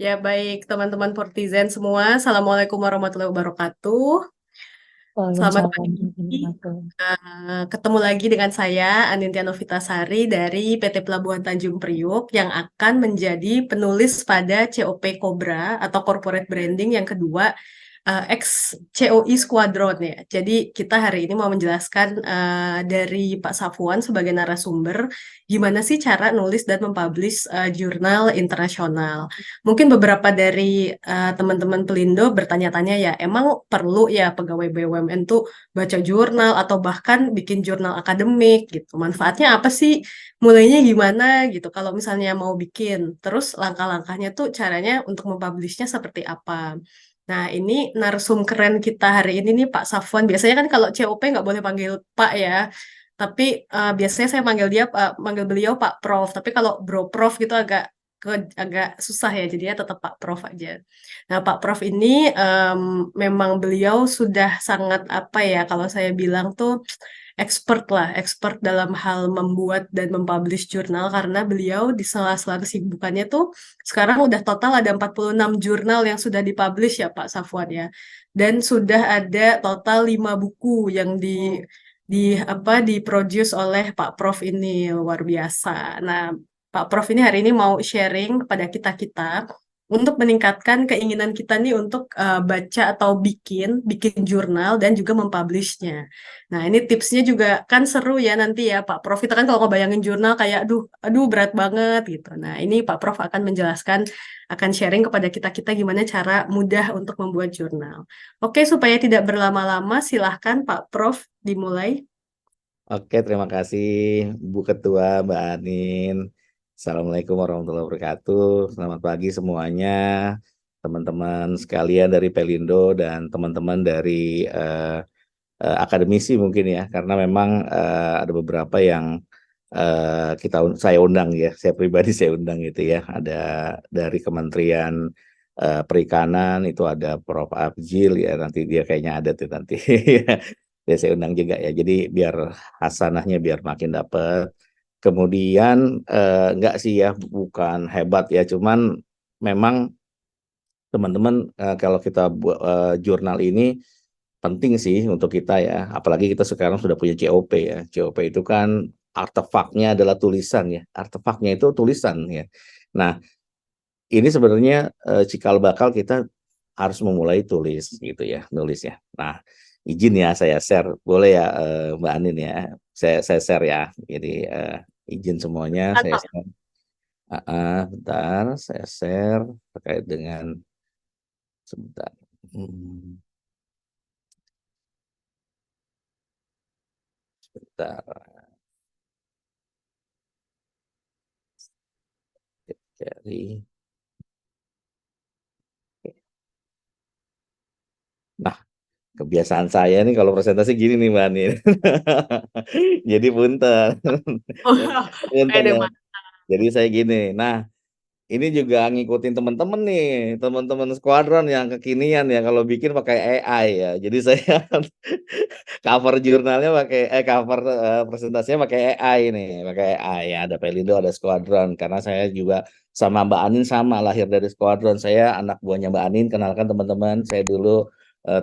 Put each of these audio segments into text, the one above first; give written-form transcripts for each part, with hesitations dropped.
Ya, baik teman-teman Portizen semua. Assalamualaikum warahmatullahi wabarakatuh. Selamat Waalaikumsalam pagi. warahmatullahi wabarakatuh. Ketemu lagi dengan saya, Anindya Novitasari dari PT Pelabuhan Tanjung Priuk yang akan menjadi penulis pada COP Cobra atau Corporate Branding yang kedua, ex COI Squadron ya. Jadi kita hari ini mau menjelaskan dari Pak Safwan sebagai narasumber gimana sih cara nulis dan mempublish jurnal internasional. Mungkin beberapa dari teman-teman Pelindo bertanya-tanya ya, emang perlu ya pegawai BUMN tuh baca jurnal atau bahkan bikin jurnal akademik gitu. Manfaatnya apa sih? Mulainya gimana gitu kalau misalnya mau bikin. Terus langkah-langkahnya tuh caranya untuk mempublishnya seperti apa. Nah, ini narsum keren kita hari ini nih Pak Safwan. Biasanya kan kalau COP nggak boleh panggil Pak ya. Tapi biasanya saya manggil beliau Pak Prof. Tapi kalau Bro Prof gitu agak susah ya. Jadinya tetap Pak Prof aja. Nah, Pak Prof ini memang beliau sudah sangat apa ya kalau saya bilang tuh expert dalam hal membuat dan mempublish jurnal karena beliau di sela-sela kesibukannya tuh sekarang udah total ada 46 jurnal yang sudah dipublish ya Pak Safwan ya. Dan sudah ada total 5 buku yang diproduce oleh Pak Prof ini luar biasa. Nah, Pak Prof ini hari ini mau sharing kepada kita-kita untuk meningkatkan keinginan kita nih untuk baca atau bikin jurnal dan juga mempublishnya. Nah, ini tipsnya juga kan seru ya nanti ya Pak Prof. Kita kan kalau ngebayangin jurnal kayak aduh berat banget gitu. Nah, ini Pak Prof akan menjelaskan, akan sharing kepada kita-kita gimana cara mudah untuk membuat jurnal. Oke, supaya tidak berlama-lama, silahkan Pak Prof dimulai. Oke, terima kasih Bu Ketua, Mbak Anin. Assalamualaikum warahmatullahi wabarakatuh. Selamat pagi semuanya, teman-teman sekalian dari Pelindo dan teman-teman dari akademisi mungkin ya, karena memang ada beberapa yang saya undang ya, saya pribadi saya undang gitu ya. Ada dari Kementerian Perikanan itu ada Prof. Abjil ya, nanti dia kayaknya ada tuh nanti. Ya saya undang juga ya. Jadi biar hasanahnya biar makin dapet. Kemudian enggak sih ya, bukan hebat ya, cuman memang teman-teman kalau kita buat jurnal ini penting sih untuk kita ya. Apalagi kita sekarang sudah punya COP ya. COP itu kan artefaknya adalah tulisan ya. Artefaknya itu tulisan ya. Nah, ini sebenarnya cikal bakal kita harus memulai tulis gitu ya, nulis ya. Nah, izin ya saya share, boleh ya Mbak Anin ya. Saya share ya. Jadi izin semuanya saya Mantap. share. Bentar, saya share terkait dengan sebentar. Hmm, Sebentar. Jadi, nah, kebiasaan saya nih kalau presentasi gini nih Mbak Anin. Jadi punten. Punten Pede ya. Mas. Jadi saya gini. Nah, ini juga ngikutin teman-teman nih, teman-teman skuadron yang kekinian ya kalau bikin pakai AI ya. Jadi saya cover jurnalnya cover presentasinya pakai AI nih, pakai AI ya. Ada Pelindo, ada skuadron karena saya juga sama Mbak Anin sama lahir dari skuadron. Saya anak buahnya Mbak Anin, kenalkan teman-teman, saya dulu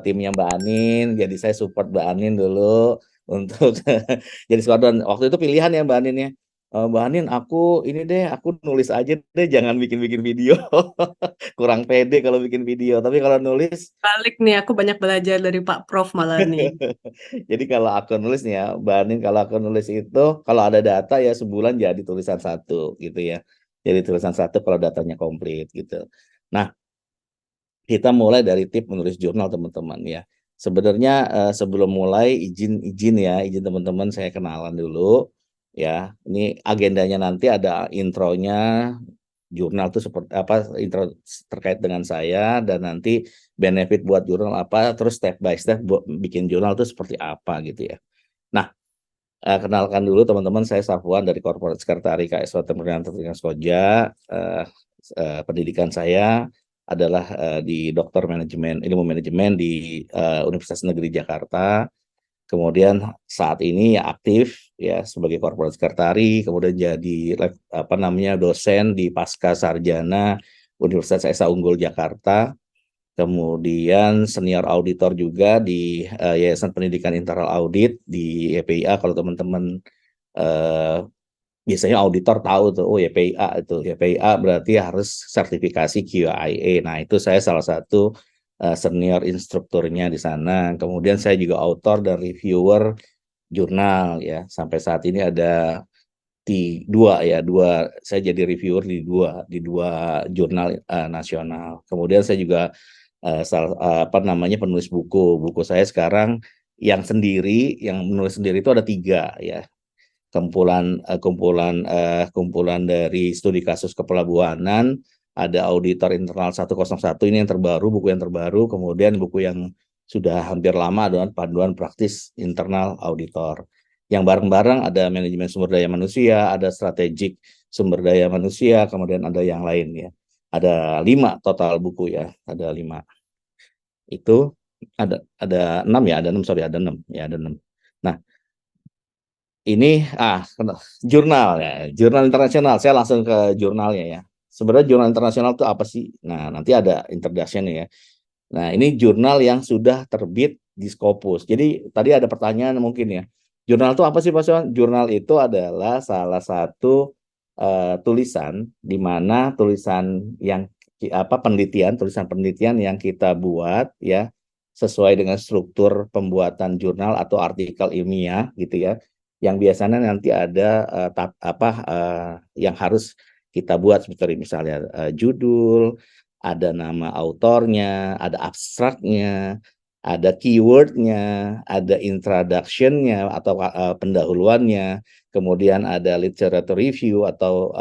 timnya Mbak Anin, jadi saya support Mbak Anin dulu untuk jadi skuadron. Waktu itu pilihan ya Mbak Anin ya. Mbak Anin, aku nulis aja deh, jangan bikin-bikin video. Kurang pede kalau bikin video, tapi kalau nulis. Balik nih, aku banyak belajar dari Pak Prof malah nih. Jadi kalau aku nulis nih ya, banding kalau aku nulis itu, kalau ada data ya sebulan jadi tulisan satu gitu ya. Jadi tulisan satu kalau datanya komplit gitu. Nah, kita mulai dari tip menulis jurnal teman-teman ya. Sebenarnya sebelum mulai izin ya, izin teman-teman saya kenalan dulu ya. Ini agendanya nanti ada intronya, jurnal itu seperti apa, intro terkait dengan saya, dan nanti benefit buat jurnal apa, terus step by step buat bikin jurnal itu seperti apa gitu ya. Nah, kenalkan dulu teman-teman, saya Safwan dari Corporate Secretary KSW Kementerian Pertanian Koja. Pendidikan saya adalah di Doktor Manajemen, Ilmu Manajemen di Universitas Negeri Jakarta. Kemudian saat ini ya aktif ya sebagai Corporate Secretary, kemudian jadi apa namanya dosen di Pasca Sarjana Universitas Esa Unggul Jakarta, kemudian senior auditor juga di Yayasan Pendidikan Internal Audit di YPIA. Kalau teman-teman eh, biasanya auditor tahu tuh, oh YPIA itu, YPIA berarti harus sertifikasi QIA. Nah, itu saya salah satu senior instrukturnya di sana. Kemudian saya juga author dan reviewer jurnal ya. Sampai saat ini ada dua, saya jadi reviewer di dua jurnal nasional. Kemudian saya juga penulis buku saya sekarang yang menulis sendiri itu ada 3 ya, kumpulan dari studi kasus kepelabuhanan, ada auditor internal 101, ini yang terbaru, buku yang terbaru, kemudian buku yang sudah hampir lama adalah panduan praktis internal auditor. Yang bareng-bareng ada manajemen sumber daya manusia, ada strategik sumber daya manusia, kemudian ada yang lain ya. Ada 5 total buku ya, ada 5. Itu ada 6 ya, ada 6, sorry, ada 6 ya, ada 6. Nah, ini jurnal ya, jurnal internasional. Saya langsung ke jurnalnya ya. Sebenarnya jurnal internasional itu apa sih? Nah, nanti ada introduction ya. Nah, ini jurnal yang sudah terbit di Scopus. Jadi tadi ada pertanyaan mungkin ya. Jurnal itu apa sih, Pak Soan? Jurnal itu adalah salah satu tulisan di mana tulisan yang tulisan penelitian yang kita buat ya sesuai dengan struktur pembuatan jurnal atau artikel ilmiah gitu ya. Yang biasanya nanti ada yang harus kita buat seperti misalnya judul, ada nama autornya, ada abstraknya, ada keywordnya, ada introduction-nya atau pendahuluannya, kemudian ada literature review atau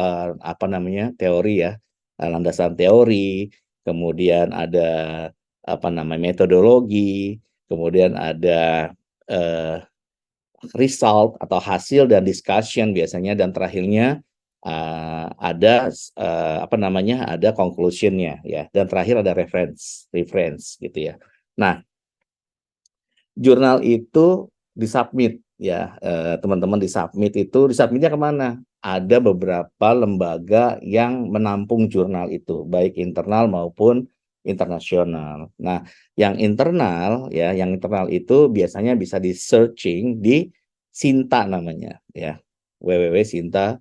teori ya, landasan teori, kemudian ada metodologi, kemudian ada result atau hasil dan discussion biasanya, dan terakhirnya ada ada conclusion-nya ya, dan terakhir ada reference gitu ya. Nah, jurnal itu disubmit ya, teman-teman disubmitnya kemana? Ada beberapa lembaga yang menampung jurnal itu, baik internal maupun internasional. Nah, yang internal itu biasanya bisa di searching di Sinta namanya ya, www.sinta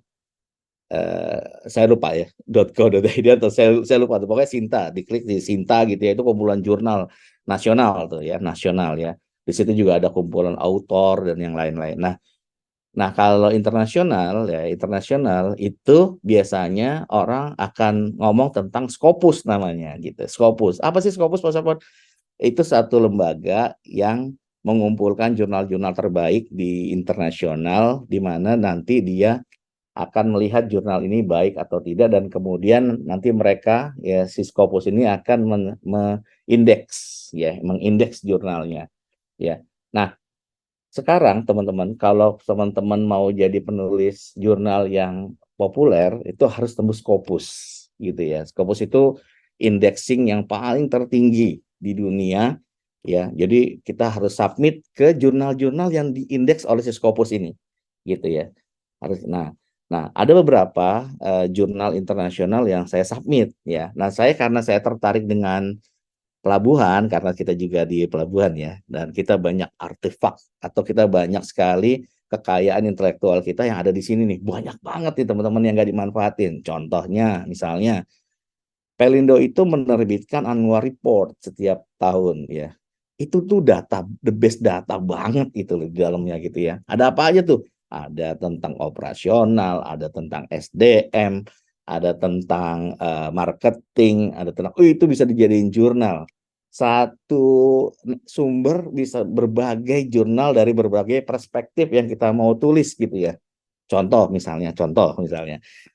saya lupa ya .co.id atau saya lupa tuh, pokoknya Sinta, diklik di Sinta gitu ya, itu kumpulan jurnal nasional tuh ya, nasional ya. Di situ juga ada kumpulan autor dan yang lain-lain. Nah, kalau internasional itu biasanya orang akan ngomong tentang Scopus namanya gitu. Scopus. Apa sih Scopus, Pak Sapon? Itu satu lembaga yang mengumpulkan jurnal-jurnal terbaik di internasional, di mana nanti dia akan melihat jurnal ini baik atau tidak, dan kemudian nanti mereka ya, si Scopus ini akan mengindeks jurnalnya ya. Nah, sekarang teman-teman, kalau teman-teman mau jadi penulis jurnal yang populer, itu harus tembus Scopus gitu ya. Scopus itu indexing yang paling tertinggi di dunia ya. Jadi kita harus submit ke jurnal-jurnal yang diindeks oleh si Scopus ini gitu ya. Nah, ada beberapa jurnal internasional yang saya submit ya. Nah, karena saya tertarik dengan pelabuhan, karena kita juga di pelabuhan ya, dan kita banyak artefak atau kita banyak sekali kekayaan intelektual kita yang ada di sini nih, banyak banget nih teman-teman yang nggak dimanfaatin. Contohnya, misalnya Pelindo itu menerbitkan annual report setiap tahun ya. Itu tuh data, the best data banget itu di dalamnya gitu ya. Ada apa aja tuh? Ada tentang operasional, ada tentang SDM, ada tentang marketing, ada tentang itu bisa dijadiin jurnal. Satu sumber bisa berbagai jurnal dari berbagai perspektif yang kita mau tulis gitu ya. Contoh misalnya,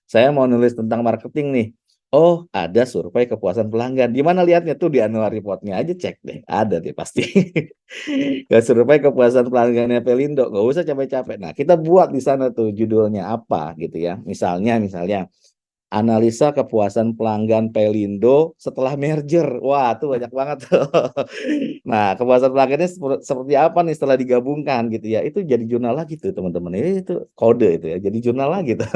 saya mau nulis tentang marketing nih. Oh, ada survei kepuasan pelanggan. Di mana lihatnya tuh? Di annual report-nya aja, cek deh. Ada deh pasti. Gak, survei kepuasan pelanggannya Pelindo. Nggak usah capek-capek. Nah, kita buat di sana tuh judulnya apa gitu ya. Misalnya analisa kepuasan pelanggan Pelindo setelah merger. Wah, tuh banyak banget tuh. Nah, kepuasan pelanggannya seperti apa nih setelah digabungkan gitu ya. Itu jadi jurnal lagi tuh teman-teman. Itu kode itu ya. Jadi jurnal lagi tuh.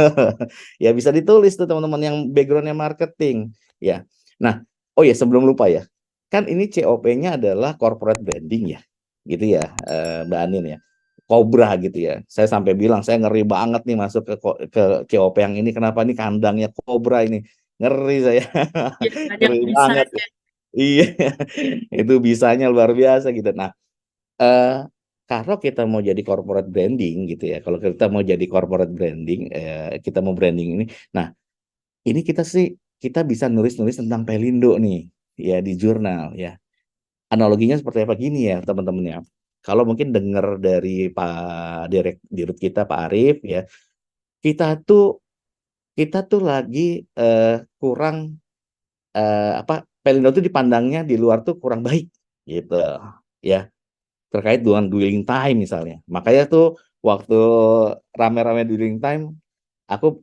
Ya bisa ditulis tuh teman-teman yang backgroundnya marketing. Ya. Nah, oh ya sebelum lupa ya, kan ini COP-nya adalah corporate branding ya, gitu ya, Mbak Anin ya. Cobra gitu ya. Saya sampai bilang saya ngeri banget nih masuk ke COP yang ini. Kenapa nih kandangnya Cobra ini? Ngeri saya, Ya, banyak ngeri banget. bisanya. Iya, itu bisanya luar biasa gitu. Nah, eh, kalau kita mau jadi corporate branding gitu ya, kalau kita mau jadi corporate branding, kita mau branding ini, nah ini kita bisa nulis-nulis tentang Pelindo nih, ya di jurnal ya. Analoginya seperti apa gini ya teman-teman ya. Kalau mungkin dengar dari Pak Dirut kita Pak Arief ya, kita tuh kita tuh lagi kurang apa Pelindo tuh dipandangnya di luar tuh kurang baik gitu ya, terkait dengan dwelling time misalnya. Makanya tuh waktu rame-rame dwelling time, aku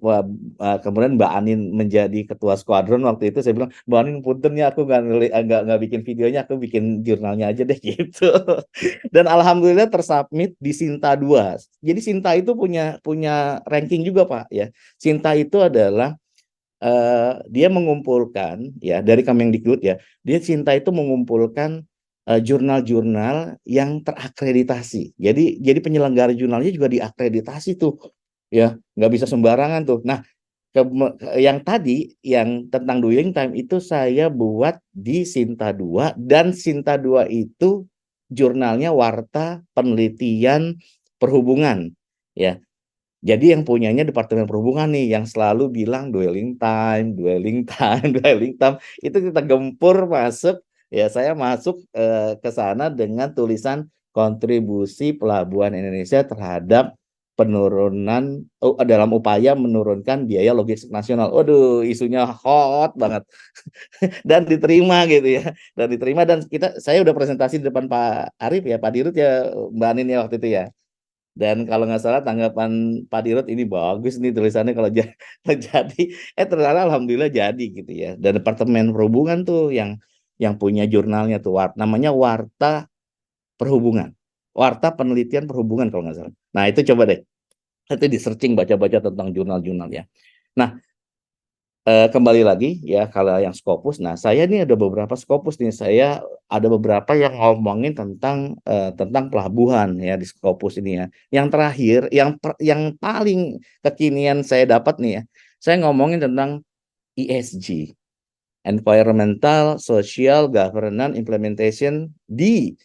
kemudian Mbak Anin menjadi ketua skuadron waktu itu saya bilang Mbak Anin punten ya aku nggak bikin videonya, aku bikin jurnalnya aja deh gitu. Dan alhamdulillah tersubmit di Sinta 2. Jadi Sinta itu punya punya ranking juga Pak ya. Sinta itu adalah dia mengumpulkan ya dari Kemendikbud ya. Dia Sinta itu mengumpulkan jurnal-jurnal yang terakreditasi. Jadi penyelenggara jurnalnya juga diakreditasi tuh ya, nggak bisa sembarangan tuh. Nah, yang tadi yang tentang dwelling time itu saya buat di Sinta 2 dan Sinta 2 itu jurnalnya Warta Penelitian Perhubungan ya. Jadi yang punyanya Departemen Perhubungan nih yang selalu bilang dwelling time, dwelling time, dwelling time itu kita gempur masuk ya, saya masuk ke sana dengan tulisan kontribusi pelabuhan Indonesia terhadap penurunan dalam upaya menurunkan biaya logistik nasional. Waduh, isunya hot banget dan diterima gitu ya. Dan diterima dan saya udah presentasi di depan Pak Arief ya, Pak Dirut ya, Mbak Anin ya waktu itu ya. Dan kalau nggak salah tanggapan Pak Dirut ini bagus nih tulisannya kalau jadi ternyata alhamdulillah jadi gitu ya. Dan Departemen Perhubungan tuh yang punya jurnalnya tuh namanya Warta Perhubungan. Warta Penelitian Perhubungan kalau nggak salah. Nah, itu coba deh. Itu di searching baca-baca tentang jurnal-jurnal ya. Nah, kembali lagi ya kalau yang Scopus. Nah, saya ini ada beberapa Scopus nih. Saya ada beberapa yang ngomongin tentang pelabuhan ya di Scopus ini ya. Yang terakhir, yang paling kekinian saya dapat nih ya. Saya ngomongin tentang ESG, Environmental, Social, Governance Implementation di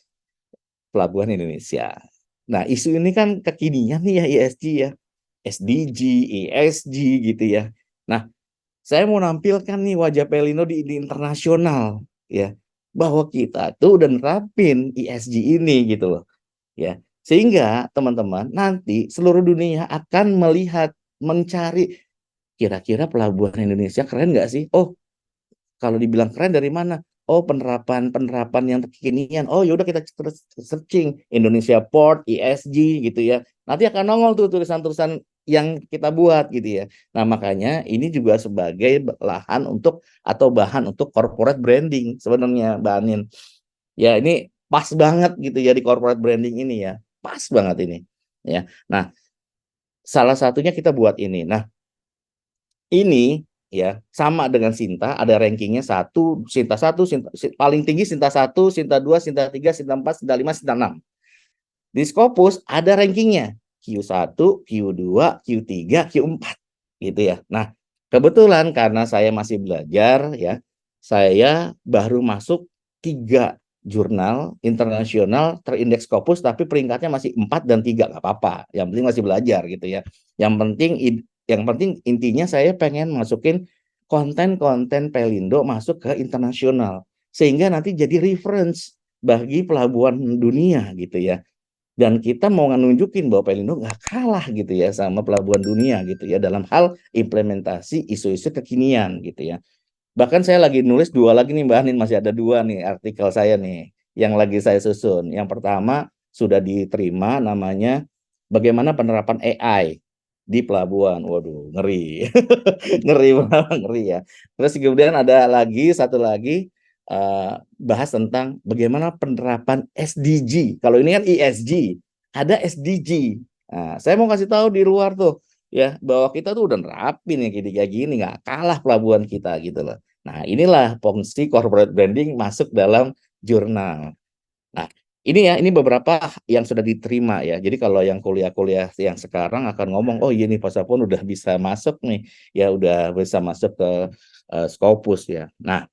Pelabuhan Indonesia. Nah, isu ini kan kekinian nih ya ESG ya. SDG, ESG gitu ya. Nah, saya mau nampilkan nih wajah Pelino di internasional ya, bahwa kita tuh udah nerapin ESG ini gitu loh ya, sehingga teman-teman nanti seluruh dunia akan melihat, mencari kira-kira pelabuhan Indonesia keren nggak sih. Oh, kalau dibilang keren dari mana? Oh, penerapan yang kekinian. Oh, yaudah kita terus searching Indonesia Port, ESG gitu ya. Nanti akan nongol tuh tulisan-tulisan yang kita buat gitu ya. Nah, makanya ini juga sebagai lahan untuk atau bahan untuk corporate branding sebenarnya, Mbak Anin. Ya, ini pas banget gitu ya di corporate branding ini ya. Pas banget ini. Ya. Nah, salah satunya kita buat ini. Nah, ini ya sama dengan Sinta, ada rankingnya satu, paling tinggi Sinta 1, Sinta 2, Sinta 3, Sinta 4, Sinta 5, Sinta 6. Di Scopus ada rankingnya Q1, Q2, Q3, Q4 gitu ya. Nah, kebetulan karena saya masih belajar ya, saya baru masuk 3 jurnal internasional terindeks Scopus tapi peringkatnya masih 4 dan 3 nggak apa-apa. Yang penting masih belajar gitu ya. Yang penting intinya saya pengen masukin konten-konten Pelindo masuk ke internasional sehingga nanti jadi reference bagi pelabuhan dunia gitu ya. Dan kita mau nunjukin bahwa Pelindo nggak kalah gitu ya sama pelabuhan dunia gitu ya dalam hal implementasi isu-isu kekinian gitu ya. Bahkan saya lagi nulis 2 lagi nih Mbak Anin, masih ada 2 nih artikel saya nih yang lagi saya susun. Yang pertama sudah diterima namanya bagaimana penerapan AI di pelabuhan. Waduh, ngeri. Ngeri banget, ngeri ya. Terus kemudian ada lagi satu lagi bahas tentang bagaimana penerapan SDG. Kalau ini kan ESG, ada SDG. Nah, saya mau kasih tahu di luar tuh ya bahwa kita tuh udah nerapin yang kayak gini nggak kalah pelabuhan kita gitu loh. Nah, inilah fungsi corporate branding masuk dalam jurnal. Nah, ini beberapa yang sudah diterima ya. Jadi kalau yang kuliah-kuliah yang sekarang akan ngomong, oh iya nih Pasapun udah bisa masuk nih, ya udah bisa masuk ke Scopus ya. Nah,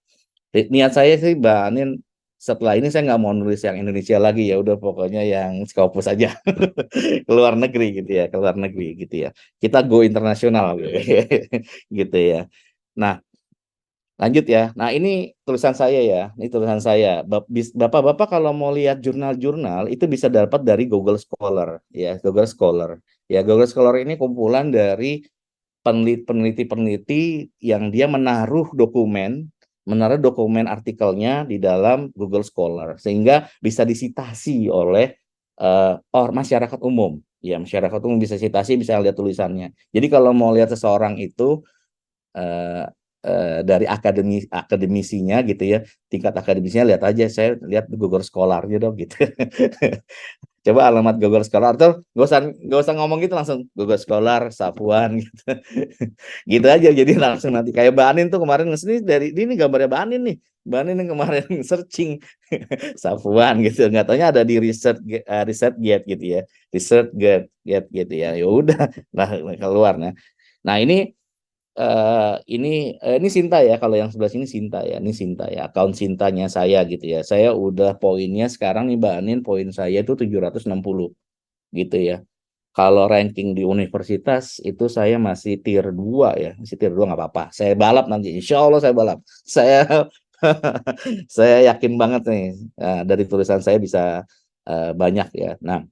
niat saya sih Mbak Anin, setelah ini saya nggak mau nulis yang Indonesia lagi, ya udah pokoknya yang Scopus aja. Keluar negeri gitu ya, keluar negeri gitu ya. Kita go internasional gitu ya. Nah, lanjut ya. Nah, ini tulisan saya ya. Ini tulisan saya. Bapak-bapak kalau mau lihat jurnal-jurnal itu bisa dapat dari Google Scholar ya, Google Scholar. Ya, Google Scholar ini kumpulan dari peneliti-peneliti yang dia menaruh dokumen artikelnya di dalam Google Scholar sehingga bisa disitasi oleh masyarakat umum. Ya, masyarakat umum bisa citasi, bisa lihat tulisannya. Jadi kalau mau lihat seseorang itu eh, dari akademisinya gitu ya, tingkat akademisinya lihat aja, saya lihat Google Scholar-nya dong gitu. Coba alamat Google Scholar atau gak usah ngomong gitu, langsung Google Scholar Sapuan gitu. Gitu aja, jadi langsung nanti kayak Mbak Anin tuh kemarin ngesini dari ini gambarnya Mbak Anin nih. Mbak Anin yang kemarin searching Sapuan gitu, nggak taunya ada di Research Gate gitu ya, Research Gate gitu ya. Ya udah lah keluar. Nah, ini Sinta ya, kalau yang sebelah sini Sinta ya, ini Sinta ya, akun Sintanya saya gitu ya. Saya udah poinnya sekarang nih Mbak Anin, poin saya itu 760 gitu ya. Kalau ranking di universitas itu saya masih tier 2 ya, masih tier 2 nggak apa-apa. Saya balap nanti, insya Allah saya balap. Saya saya yakin banget nih, dari tulisan saya bisa banyak ya. Nah,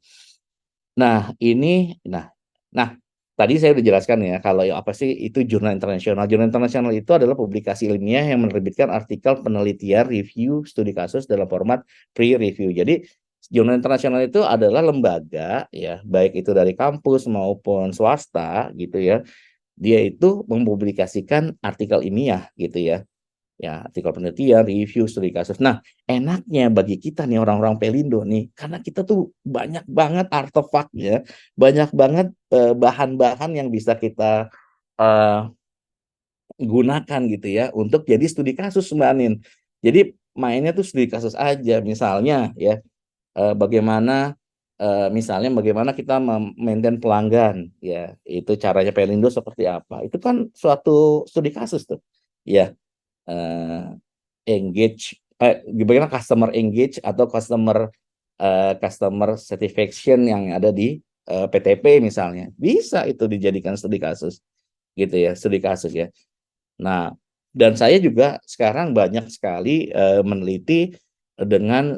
tadi saya udah jelaskan ya, kalau yang apa sih itu jurnal internasional. Jurnal internasional itu adalah publikasi ilmiah yang menerbitkan artikel penelitian, review, studi kasus dalam format pre-review. Jadi, jurnal internasional itu adalah lembaga ya, baik itu dari kampus maupun swasta gitu ya. Dia itu mempublikasikan artikel ilmiah gitu ya. Ya, artikel penelitian, review, studi kasus. Nah, enaknya bagi kita nih orang-orang Pelindo nih, karena kita tuh banyak banget artefak ya, banyak banget bahan-bahan yang bisa kita eh, gunakan gitu ya untuk jadi studi kasus Mbak Anin. Jadi mainnya tuh studi kasus aja, misalnya ya misalnya bagaimana kita maintain pelanggan ya, itu caranya Pelindo seperti apa. Itu kan suatu studi kasus tuh. Ya, eh, gimana customer engage atau customer satisfaction yang ada di PTP misalnya, bisa itu dijadikan studi kasus gitu ya, studi kasus ya. Nah, dan saya juga sekarang banyak sekali meneliti dengan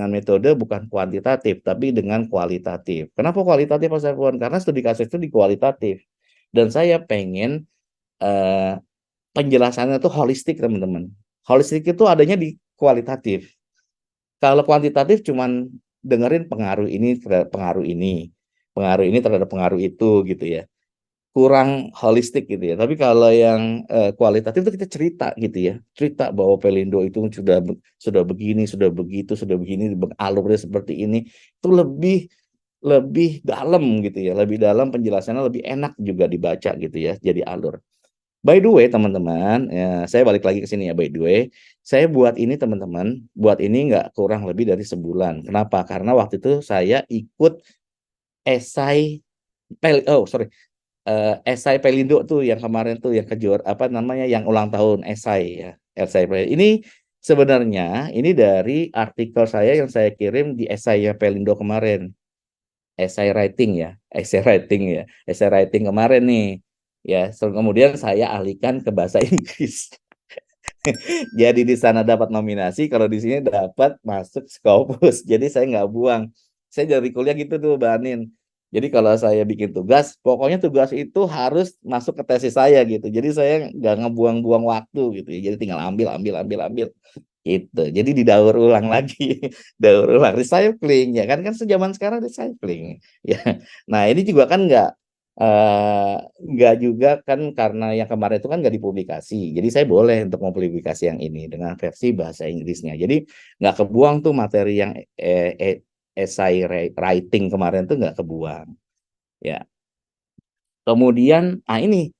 metode bukan kuantitatif tapi dengan kualitatif. Kenapa kualitatif Mas Afwan? Karena studi kasus itu di kualitatif dan saya pengen eh, penjelasannya tuh holistik teman-teman. Holistik itu adanya di kualitatif. Kalau kuantitatif cuman dengerin pengaruh ini terhadap pengaruh ini terhadap pengaruh itu gitu ya. Kurang holistik gitu ya. Tapi kalau yang kualitatif itu kita cerita gitu ya. Cerita bahwa Pelindo itu sudah begini, sudah begitu, sudah begini, alurnya seperti ini. Itu lebih lebih dalam gitu ya. Lebih dalam penjelasannya, lebih enak juga dibaca gitu ya. Jadi alur. By the way, teman-teman, ya, saya balik lagi ke sini ya. By the way, saya buat ini teman-teman, buat ini nggak kurang lebih dari sebulan. Kenapa? Karena waktu itu saya ikut esai, esai Pelindo tuh yang kemarin tuh yang apa namanya, yang ulang tahun esai ya. Esai Pelindo. Ini sebenarnya ini dari artikel saya yang saya kirim di esai Pelindo kemarin. Esai writing kemarin nih ya. Kemudian saya alihkan ke bahasa Inggris. Jadi di sana dapat nominasi, kalau di sini dapat masuk Scopus. Jadi saya nggak buang. Saya dari kuliah gitu tuh, Banin. Jadi kalau saya bikin tugas, pokoknya tugas itu harus masuk ke tesis saya gitu. Jadi saya nggak ngebuang-buang waktu gitu ya. Jadi tinggal ambil, ambil, ambil, ambil. Gitu. Jadi didaur ulang lagi, daur ulang, recycling ya kan sejaman sekarang recycling ya. Nah ini juga kan eh, nggak juga kan, karena yang kemarin itu kan nggak dipublikasi. Jadi saya boleh untuk mempublikasi yang ini dengan versi bahasa Inggrisnya. Jadi nggak kebuang tuh materi yang essay writing kemarin tuh nggak kebuang ya. Kemudian ini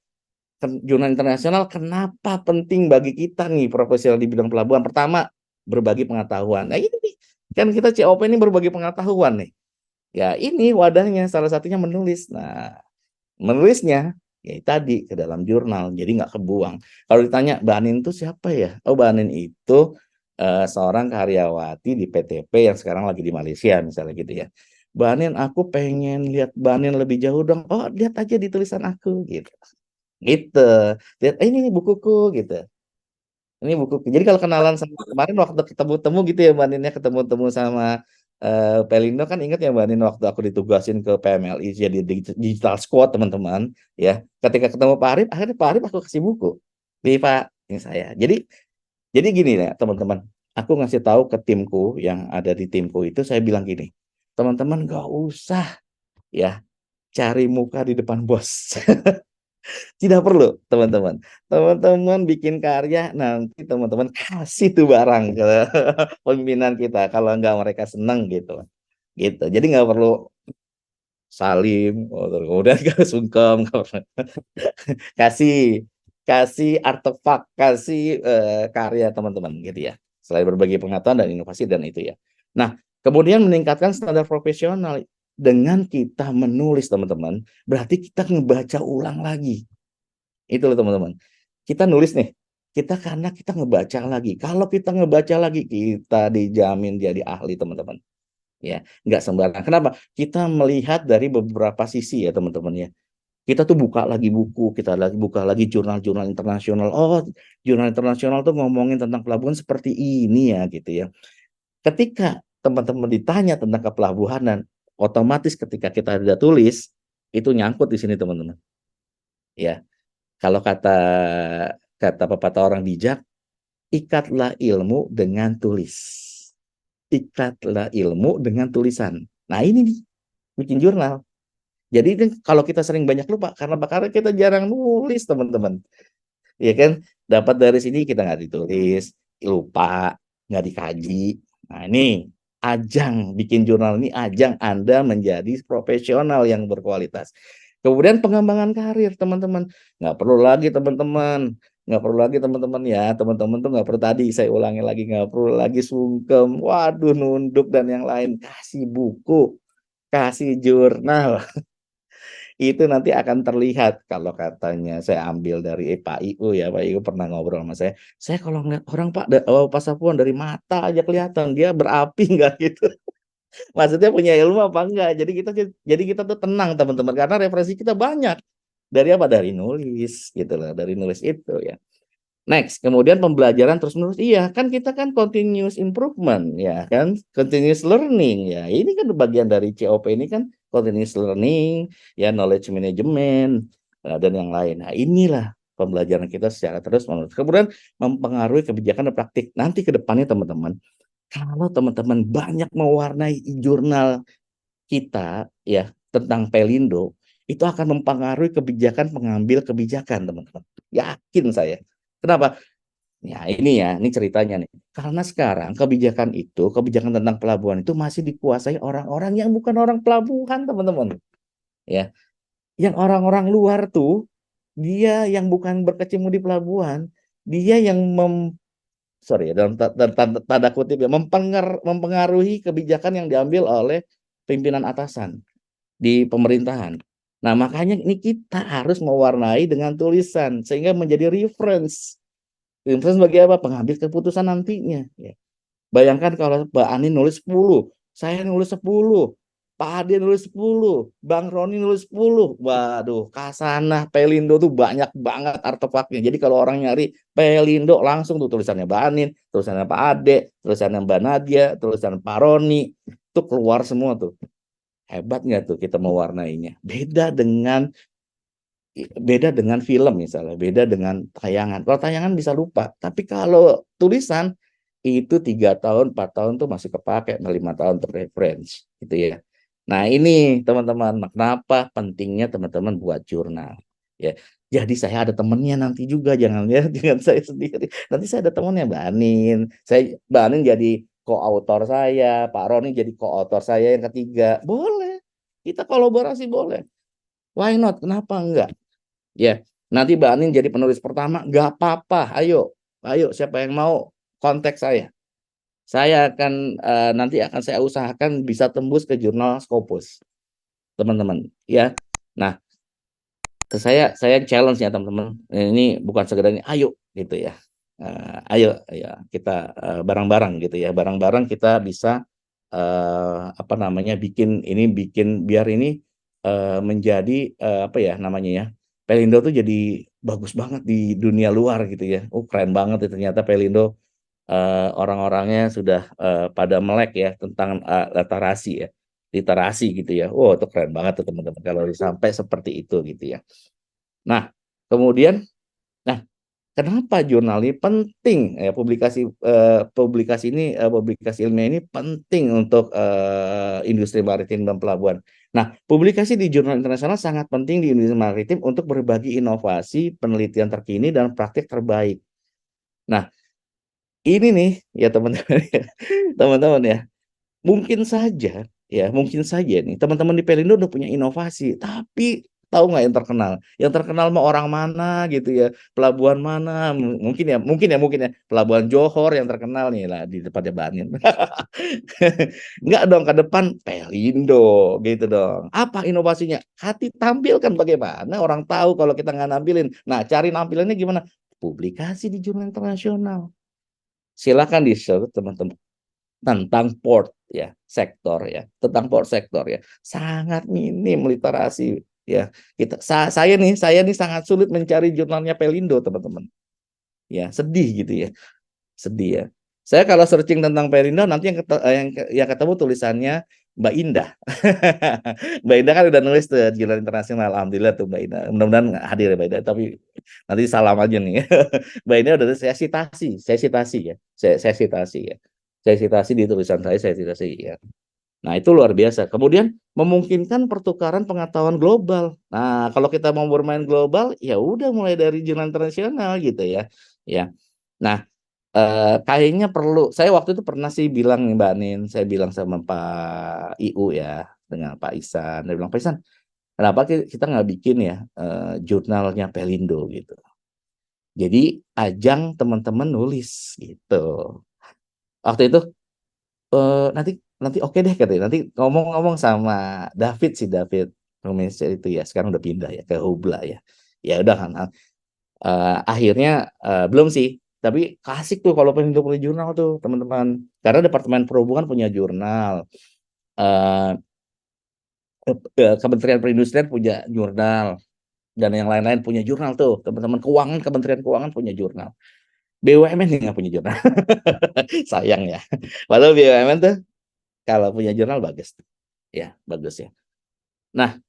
jurnal internasional kenapa penting bagi kita nih profesional di bidang pelabuhan? Pertama, berbagi pengetahuan. Nah, ini kan kita COP ini berbagi pengetahuan nih. Ya, ini wadahnya salah satunya menulis. Nah, menulisnya ya tadi ke dalam jurnal, jadi nggak kebuang. Kalau ditanya Mbak Anin itu siapa ya? Oh, Mbak Anin itu seorang karyawati di PTP yang sekarang lagi di Malaysia misalnya gitu ya. Mbak Anin, aku pengen lihat Mbak Anin lebih jauh dong. Oh, lihat aja di tulisan aku gitu. Gitu. Lihat, ini bukuku gitu. Ini bukuku. Jadi kalau kenalan sama kemarin waktu ketemu-temu gitu ya Mbak Anin ya, ketemu-temu sama Pelindo kan, ingat ya Mbak Anin waktu aku ditugasin ke PMLI jadi digital squad teman-teman ya. Ketika ketemu Pak Arif, akhirnya Pak Arif aku kasih buku. Nih Pak, ini saya. Jadi gini ya teman-teman, aku ngasih tahu ke timku yang ada di timku itu, saya bilang gini, teman-teman gak usah ya cari muka di depan bos. Tidak perlu, teman-teman. Teman-teman bikin karya, nanti teman-teman kasih tuh barang ke pimpinan kita. Kalau nggak mereka seneng gitu. Gitu. Jadi nggak perlu salim, kemudian nggak sungkem. Kasih, kasih artefak, kasih karya teman-teman gitu ya. Selain berbagi pengetahuan dan inovasi dan itu ya. Nah, kemudian meningkatkan standar profesional dengan kita menulis teman-teman, berarti kita ngebaca ulang lagi. Itu loh teman-teman. Kita nulis nih, kita karena kita ngebaca lagi. Kalau kita ngebaca lagi, kita dijamin jadi ahli teman-teman. Ya, nggak sembarangan. Kenapa? Kita melihat dari beberapa sisi ya teman-teman ya. Kita tuh buka lagi buku, kita lagi buka lagi jurnal-jurnal internasional. Oh, jurnal internasional tuh ngomongin tentang pelabuhan seperti ini ya gitu ya. Ketika teman-teman ditanya tentang kepelabuhanan, otomatis ketika kita sudah tulis, itu nyangkut di sini teman-teman. Ya, kalau kata kata pepatah orang bijak, ikatlah ilmu dengan tulis. Ikatlah ilmu dengan tulisan. Nah ini nih, bikin jurnal. Jadi kalau kita sering banyak lupa, karena kita jarang nulis teman-teman. Ya kan, dapat dari sini kita nggak ditulis, lupa, nggak dikaji. Nah ini ajang, bikin jurnal ini ajang Anda menjadi profesional yang berkualitas. Kemudian pengembangan karir teman-teman, nggak perlu lagi teman-teman, nggak perlu lagi teman-teman ya, teman-teman tuh nggak perlu, tadi saya ulangi lagi, nggak perlu lagi sungkem, waduh nunduk dan yang lain, kasih buku, kasih jurnal. Itu nanti akan terlihat. Kalau katanya saya ambil dari Pak Iu ya, Pak Iu pernah ngobrol sama saya kalau ngeliat orang Pak Pasapuan dari mata aja kelihatan dia berapi nggak gitu. Maksudnya punya ilmu apa enggak. Jadi kita tuh tenang teman-teman, karena referensi kita banyak. Dari apa? Dari nulis gitu loh, dari nulis itu ya. Next, kemudian pembelajaran terus menerus. Iya, kan kita kan continuous improvement, ya kan, continuous learning. Ya, ini kan bagian dari COP ini kan continuous learning, ya knowledge management dan yang lain. Nah, inilah pembelajaran kita secara terus menerus. Kemudian mempengaruhi kebijakan dan praktik. Nanti ke depannya teman-teman, kalau teman-teman banyak mewarnai jurnal kita ya tentang Pelindo, itu akan mempengaruhi kebijakan pengambil kebijakan teman-teman. Yakin saya. Kenapa? Ya ini ceritanya nih. Karena sekarang kebijakan tentang pelabuhan itu masih dikuasai orang-orang yang bukan orang pelabuhan, teman-teman. Ya, yang orang-orang luar tuh, dia yang bukan berkecimpung di pelabuhan, dia yang sorry ya, dalam tanda kutip ya, mempengaruhi kebijakan yang diambil oleh pimpinan atasan di pemerintahan. Nah, makanya ini kita harus mewarnai dengan tulisan sehingga menjadi reference. Reference bagi apa? Pengambil keputusan nantinya. Ya. Bayangkan kalau Mbak Ani nulis 10, saya nulis 10, Pak Ade nulis 10, Bang Roni nulis 10. Waduh, Kasanah, Pelindo tuh banyak banget artefaknya. Jadi kalau orang nyari Pelindo, langsung tuh tulisannya Mbak Anin, tulisannya Pak Ade, tulisannya Mbak Nadia, tulisan Pak Roni, itu keluar semua tuh. Hebat nggak tuh kita mewarnainya? Beda dengan film misalnya, beda dengan tayangan. Kalau tayangan bisa lupa, tapi kalau tulisan itu 3 tahun, 4 tahun tuh masih kepake, 5 tahun terreference, gitu ya. Nah ini teman-teman, kenapa pentingnya teman-teman buat jurnal, ya. Jadi saya ada temennya nanti juga, jangan lihat dengan saya sendiri. Nanti saya ada temennya Mbak Anin, Mbak Anin jadi co-author saya, Pak Roni jadi co-author saya yang ketiga, boleh. Kita kolaborasi boleh. Why not? Kenapa enggak? Ya, Nanti Mbak Anin jadi penulis pertama, nggak apa-apa. Ayo, ayo siapa yang mau kontak saya. Saya akan nanti akan saya usahakan bisa tembus ke jurnal Scopus, teman-teman. Ya, nah saya challenge ya teman-teman. Ini bukan sekedar ini, ayo gitu ya. Ayo ya kita bareng-bareng gitu ya. Bareng-bareng kita bisa apa namanya bikin biar ini menjadi apa ya namanya ya. Pelindo tuh jadi bagus banget di dunia luar gitu ya. Oh keren banget ya ternyata Pelindo orang-orangnya sudah pada melek ya tentang literasi gitu ya. Wow, itu keren banget tuh teman-teman kalau sampai seperti itu gitu ya. Nah, kemudian, nah, kenapa jurnal ini penting? Ya, publikasi ilmiah ini penting untuk industri maritim dan pelabuhan. Nah, publikasi di jurnal internasional sangat penting di industri maritim untuk berbagi inovasi, penelitian terkini, dan praktik terbaik. Nah, ini nih ya teman-teman, teman-teman ya. Mungkin saja nih teman-teman di Pelindo udah punya inovasi, tapi tahu nggak yang terkenal? Yang terkenal mah orang mana gitu ya, pelabuhan mana? Mungkin ya, pelabuhan Johor yang terkenal nih lah di depannya Banin. Nggak dong ke depan Pelindo gitu dong. Apa inovasinya? Hati tampilkan bagaimana orang tahu kalau kita nggak nampilin. Nah, cari nampilannya gimana? Publikasi di jurnal internasional. Silakan di search teman-teman tentang port ya sektor ya tentang port sektor ya sangat minim literasi ya saya nih sangat sulit mencari jurnalnya Pelindo teman-teman ya sedih gitu ya sedih ya saya kalau searching tentang Pelindo nanti yang ketemu tulisannya Mbak Indah. Mbak Indah kan udah nulis tuh jurnal internasional alhamdulillah tuh Mbak Indah mudah-mudahan nggak hadir ya Mbak Indah tapi nanti salam aja nih. Mbak Indah udah saya citasi ya saya citasi ya saya citasi di tulisan saya citasi ya. Nah, itu luar biasa. Kemudian memungkinkan pertukaran pengetahuan global. Nah, kalau kita mau bermain global, ya udah mulai dari jurnal internasional gitu ya. Ya. Nah, kayaknya perlu. Saya waktu itu pernah sih bilang nih Mbak Nin, saya bilang sama Pak IU ya, dengan Pak Isan. Dia bilang, Pak Isan, kenapa kita nggak bikin ya jurnalnya Pelindo gitu. Jadi ajang teman-teman nulis gitu. Waktu itu nanti nanti oke deh katanya. Nanti ngomong-ngomong sama David Romesia itu ya sekarang udah pindah ya ke Hubla ya. Ya udah kan. Akhirnya belum sih. Tapi klasik tuh kalau pengen punya jurnal tuh teman-teman. Karena Departemen Perhubungan punya jurnal. eh Kementerian Perindustrian punya jurnal dan yang lain-lain punya jurnal tuh teman-teman Kementerian Keuangan punya jurnal. BUMN nggak punya jurnal. Sayang ya. Padahal BUMN tuh kalau punya jurnal bagus. Ya, bagus ya. Nah,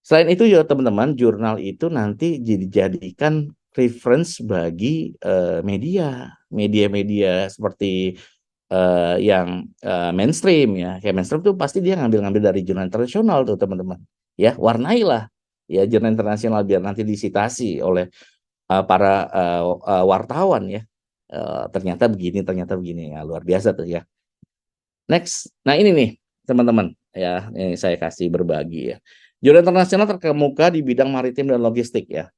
selain itu ya teman-teman, jurnal itu nanti dijadikan reference bagi media-media seperti yang mainstream ya. Kayak mainstream tuh pasti dia ngambil-ngambil dari jurnal internasional tuh teman-teman. Ya, warnailah ya jurnal internasional biar nanti disitasi oleh para wartawan ya. Ternyata begini ya luar biasa tuh ya. Next, nah ini nih teman-teman ya, ini saya kasih berbagi ya. Jurnal internasional terkemuka di bidang maritim dan logistik ya.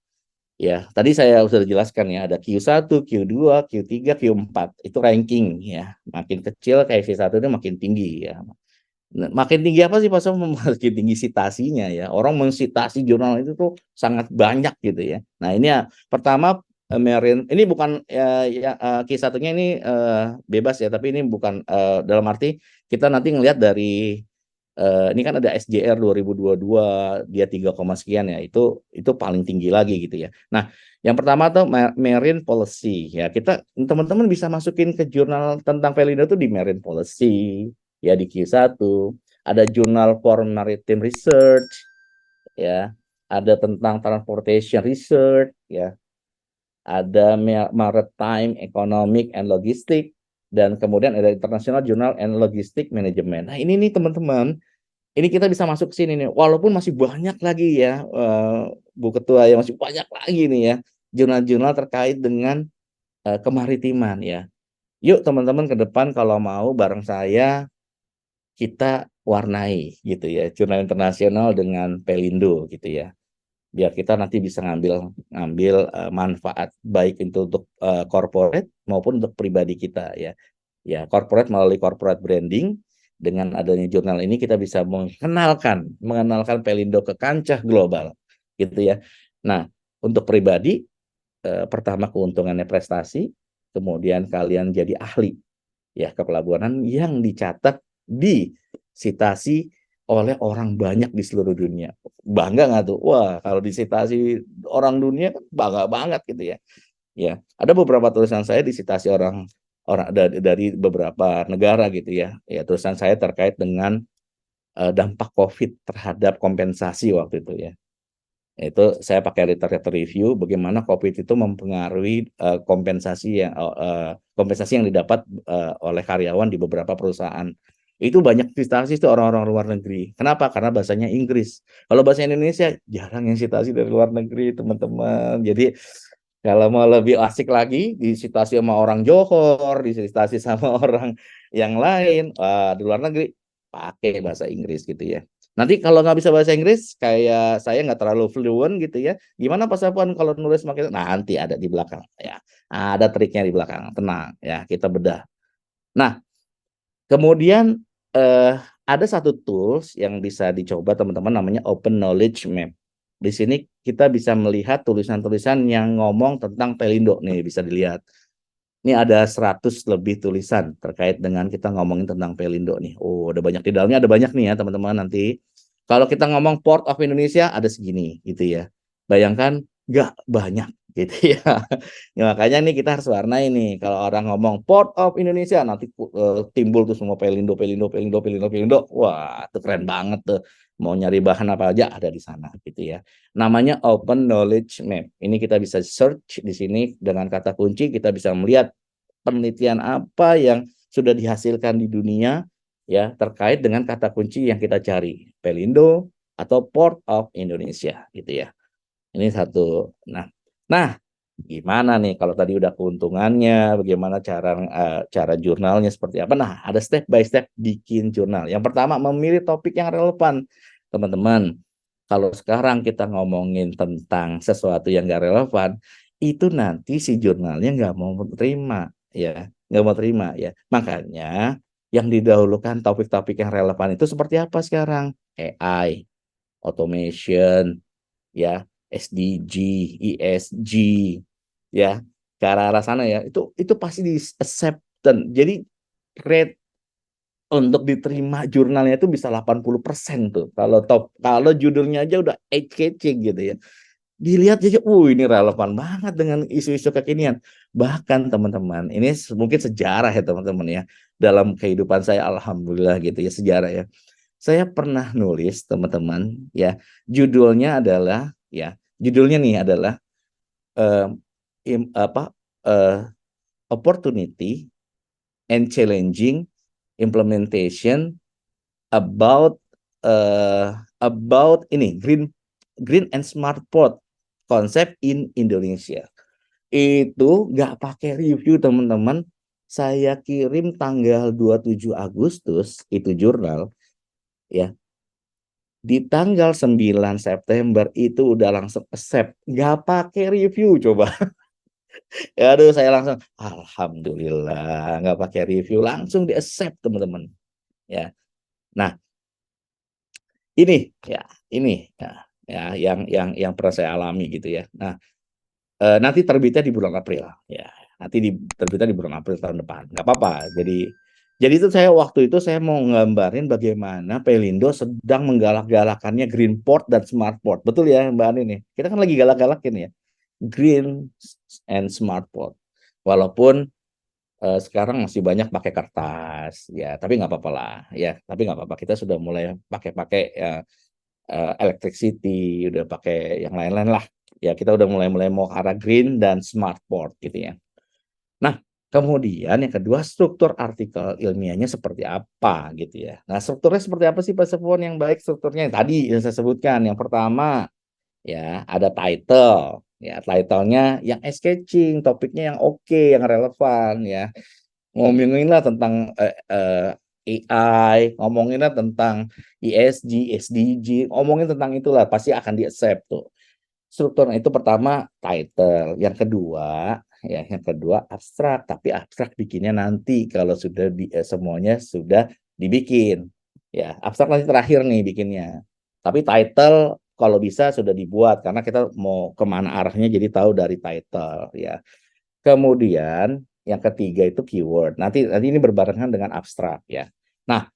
Ya, tadi saya sudah jelaskan ya, ada Q1, Q2, Q3, Q4. Itu ranking ya. Makin kecil kayak V1 itu makin tinggi ya. Nah, makin tinggi apa sih Pak Som? Makin tinggi sitasinya ya. Orang mensitasi jurnal itu tuh sangat banyak gitu ya. Nah, ini ya pertama Marine ini bukan Q1-nya ini bebas ya, tapi ini bukan dalam arti kita nanti ngelihat dari ini kan ada SJR 2022 dia 3, sekian ya. Itu paling tinggi lagi gitu ya. Nah, yang pertama tuh Marine Policy ya. Kita teman-teman bisa masukin ke jurnal tentang Pelindo tuh di Marine Policy ya di Q1, ada Journal for Maritime Research ya, ada tentang Transportation Research ya, ada Maritime Economic and Logistic dan kemudian ada International Journal and Logistic Management. Nah, ini nih teman-teman, ini kita bisa masuk ke sini nih. Walaupun masih banyak lagi ya Bu Ketua ya masih banyak lagi nih ya jurnal-jurnal terkait dengan kemaritiman ya. Yuk teman-teman ke depan kalau mau bareng saya kita warnai gitu ya jurnal internasional dengan Pelindo gitu ya. biar kita nanti bisa ngambil ngambil manfaat baik itu untuk corporate maupun untuk pribadi kita ya. Ya, corporate melalui corporate branding dengan adanya jurnal ini kita bisa mengenalkan Pelindo ke kancah global gitu ya. Nah, untuk pribadi pertama keuntungannya prestasi, kemudian kalian jadi ahli ya kepelabuhanan yang dicatat di sitasi oleh orang banyak di seluruh dunia. Bangga nggak tuh? Wah, kalau disitasi orang dunia kan bangga banget gitu ya. Ya, ada beberapa tulisan saya disitasi orang orang dari beberapa negara gitu ya. Ya, tulisan saya terkait dengan dampak COVID terhadap kompensasi waktu itu ya. Itu saya pakai literature review bagaimana COVID itu mempengaruhi kompensasi yang didapat oleh karyawan di beberapa perusahaan. Itu banyak citasi itu orang-orang luar negeri. Kenapa? Karena bahasanya Inggris. Kalau bahasa Indonesia jarang yang citasi dari luar negeri, teman-teman. Jadi kalau mau lebih asik lagi, disitasi sama orang Johor, disitasi sama orang yang lain di luar negeri, pakai bahasa Inggris gitu ya. Nanti kalau nggak bisa bahasa Inggris, kayak saya nggak terlalu fluent gitu ya, gimana Pak Sapuan kalau nulis makin nanti ada di belakang ya, ada triknya di belakang, tenang ya, kita bedah. Nah, kemudian ada satu tools yang bisa dicoba teman-teman namanya Open Knowledge Map. Di sini kita bisa melihat tulisan-tulisan yang ngomong tentang Pelindo nih, bisa dilihat. Ini ada 100 lebih tulisan terkait dengan kita ngomongin tentang Pelindo nih. Oh, ada banyak di dalamnya, ada banyak nih ya teman-teman nanti. Kalau kita ngomong Port of Indonesia ada segini gitu ya. Bayangkan nggak banyak gitu ya. Ya, makanya nih kita harus warnai nih. Kalau orang ngomong Port of Indonesia nanti timbul tuh semua Pelindo, Pelindo, Pelindo, Pelindo, Pelindo. Wah, itu keren banget tuh. Mau nyari bahan apa aja ada di sana gitu ya. Namanya Open Knowledge Map. Ini kita bisa search di sini dengan kata kunci, kita bisa melihat penelitian apa yang sudah dihasilkan di dunia ya terkait dengan kata kunci yang kita cari, Pelindo atau Port of Indonesia gitu ya. Ini satu. Nah, gimana nih kalau tadi udah keuntungannya, bagaimana cara jurnalnya seperti apa? Nah, ada step by step bikin jurnal. Yang pertama memilih topik yang relevan, teman-teman. Kalau sekarang kita ngomongin tentang sesuatu yang nggak relevan, itu nanti si jurnalnya nggak mau terima, ya, nggak mau terima, ya. Makanya yang didahulukan topik-topik yang relevan itu seperti apa sekarang? AI, automation, ya, SDG, ESG, ya, ke arah sana ya. Itu pasti di accept dan jadi rate untuk diterima jurnalnya itu bisa 80% tuh. Kalau judulnya aja udah eye-catching gitu ya. Dilihat aja, ini relevan banget dengan isu-isu kekinian. Bahkan teman-teman, ini mungkin sejarah ya teman-teman ya. Dalam kehidupan saya, alhamdulillah gitu ya, sejarah ya. Saya pernah nulis teman-teman ya, judulnya nih adalah eh, apa opportunity and challenging implementation about ini green and smart port konsep in Indonesia. Itu nggak pakai review teman-teman. Saya kirim tanggal 27 Agustus itu jurnal ya. Di tanggal 9 September itu udah langsung accept, nggak pakai review coba. Ya, aduh, saya langsung alhamdulillah nggak pakai review, langsung di accept teman-teman. Ya, nah ini ya, ini ya yang pernah saya alami gitu ya. Nah, nanti terbitnya di bulan April ya. Nanti terbitnya di bulan April tahun depan. Nggak apa-apa. Jadi itu saya waktu itu saya mau nggambarin bagaimana Pelindo sedang menggalak-galakannya Green Port dan Smart Port. Betul ya Mbak Ani nih. Kita kan lagi galak-galakin ya. Green and Smart Port. Walaupun sekarang masih banyak pakai kertas ya, tapi nggak apa-apa lah ya. Tapi nggak apa-apa. Kita sudah mulai pakai ya, electricity, udah pakai yang lain-lain lah. Ya, kita udah mulai mau arah green dan smart port gitu ya. Nah, kemudian yang kedua struktur artikel ilmiahnya seperti apa gitu ya. Nah, strukturnya seperti apa sih Pak Sepon yang baik strukturnya? Tadi yang saya sebutkan. Yang pertama ya ada title. Ya, titlenya yang sketching, topiknya yang oke, yang relevan ya. Ngomonginlah tentang AI, ngomonginlah tentang ESG, SDG, ngomongin tentang itulah pasti akan di accept tuh. strukturnya itu pertama title, yang kedua abstrak, tapi abstrak bikinnya nanti kalau sudah semuanya sudah dibikin. Ya, abstrak nanti terakhir nih bikinnya. Tapi title kalau bisa sudah dibuat karena kita mau kemana arahnya jadi tahu dari title ya. Kemudian yang ketiga itu keyword. Nanti ini berbarengan dengan abstrak ya. Nah,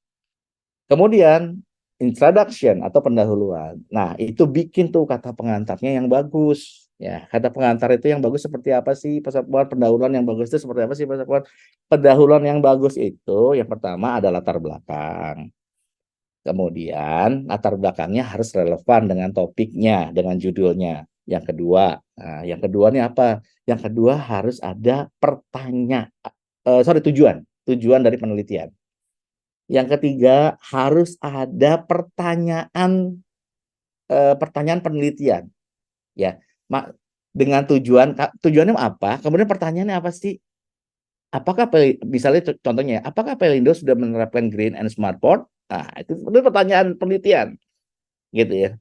kemudian introduction atau pendahuluan. Nah, itu bikin tuh kata pengantarnya yang bagus. Ya, kata pengantar itu yang bagus seperti apa sih? Pendahuluan yang bagus itu seperti apa sih? Pendahuluan yang bagus itu yang pertama ada latar belakang. Kemudian latar belakangnya harus relevan dengan topiknya, dengan judulnya. Yang kedua nih apa? Yang kedua harus ada tujuan dari penelitian. Yang ketiga harus ada pertanyaan penelitian, ya. Dengan tujuannya apa? Kemudian pertanyaannya apa sih? Apakah misalnya contohnya, apakah Pelindo sudah menerapkan green and smart port? Nah, itu pertanyaan penelitian, gitu ya.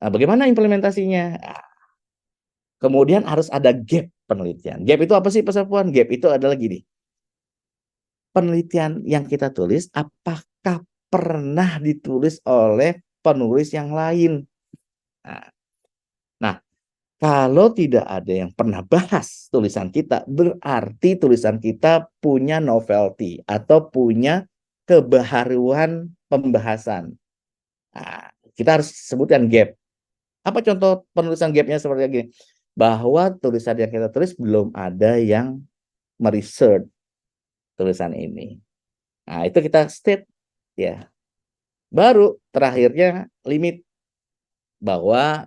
Nah, bagaimana implementasinya? Nah, kemudian harus ada gap penelitian. Gap itu apa sih, Pak Sapuan? Gap itu adalah gini. Penelitian yang kita tulis, apakah pernah ditulis oleh penulis yang lain? Nah, kalau tidak ada yang pernah bahas tulisan kita, berarti tulisan kita punya novelty atau punya kebaharuan pembahasan. Nah, kita harus sebutkan gap. Apa contoh penulisan gapnya seperti ini? Bahwa tulisan yang kita tulis belum ada yang meresearch tulisan ini. Nah, itu kita state ya. Baru terakhirnya limit bahwa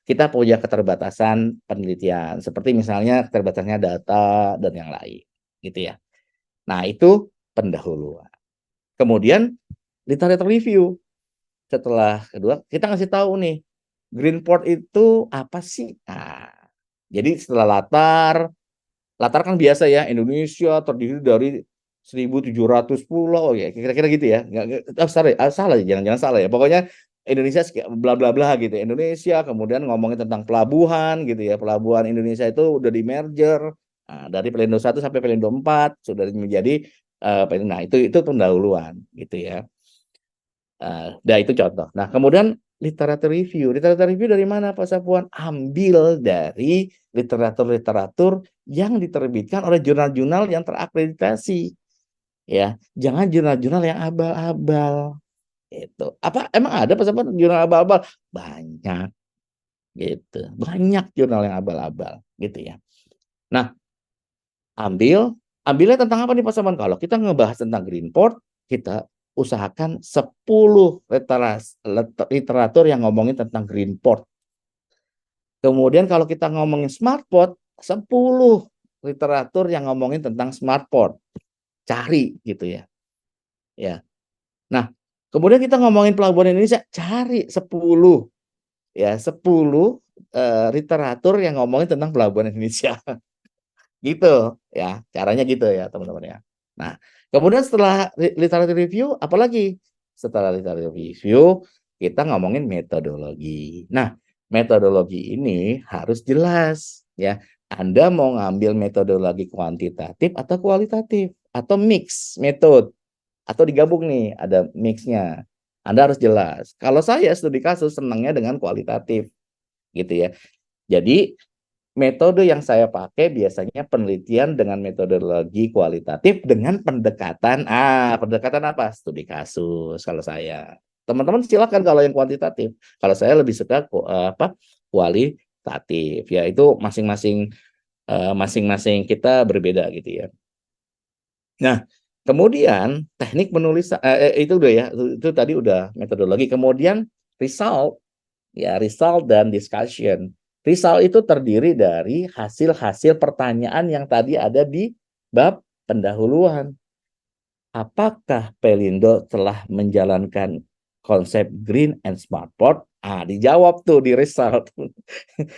kita punya keterbatasan penelitian, seperti misalnya keterbatasannya data dan yang lain, gitu ya. Nah, itu pendahuluan. Kemudian literature review. Setelah kedua, kita ngasih tahu nih, Greenport itu apa sih? Nah, jadi setelah latar kan biasa ya, Indonesia terdiri dari 1.700 pulau ya, kira-kira gitu ya. Salah, jangan salah ya. Pokoknya Indonesia bla bla bla gitu. Indonesia kemudian ngomongin tentang pelabuhan gitu ya. Pelabuhan Indonesia itu udah di merger. Nah, dari Pelindo 1 sampai Pelindo 4 sudah menjadi nah itu pendahuluan gitu ya. Nah, itu contoh. Nah, kemudian literatur review. Literatur review dari mana, Pak Sapuan? Ambil dari literatur-literatur yang diterbitkan oleh jurnal-jurnal yang terakreditasi. Ya, jangan jurnal-jurnal yang abal-abal. Itu. Apa emang ada Pak Sapuan jurnal abal-abal? Banyak. Gitu. Banyak jurnal yang abal-abal, gitu ya. Nah, ambilnya tentang apa nih Pak Sapuan? Kalau kita ngebahas tentang Greenport, kita usahakan 10 literatur yang ngomongin tentang Greenport. Kemudian kalau kita ngomongin Smartport, 10 literatur yang ngomongin tentang Smartport. Cari gitu ya. Ya. Nah, kemudian kita ngomongin pelabuhan Indonesia, cari 10 ya, 10 literatur yang ngomongin tentang pelabuhan Indonesia. Gitu ya, caranya gitu ya, teman-teman ya. Nah, kemudian setelah literatur review, apalagi setelah literatur review, kita ngomongin metodologi. Nah, metodologi ini harus jelas ya. Anda mau ngambil metodologi kuantitatif atau kualitatif atau mix metode atau digabung nih, ada mixnya. Anda harus jelas. Kalau saya studi kasus senangnya dengan kualitatif gitu ya. Jadi metode yang saya pakai biasanya penelitian dengan metodologi kualitatif dengan pendekatan apa? Studi kasus kalau saya. Teman-teman silakan kalau yang kuantitatif. Kalau saya lebih suka kualitatif. Ya itu masing-masing kita berbeda gitu ya. Nah, kemudian teknik menulis itu udah ya, itu tadi udah metodologi. Kemudian result dan discussion. Result itu terdiri dari hasil-hasil pertanyaan yang tadi ada di bab pendahuluan. Apakah Pelindo telah menjalankan konsep green and smart port? Dijawab tuh di result.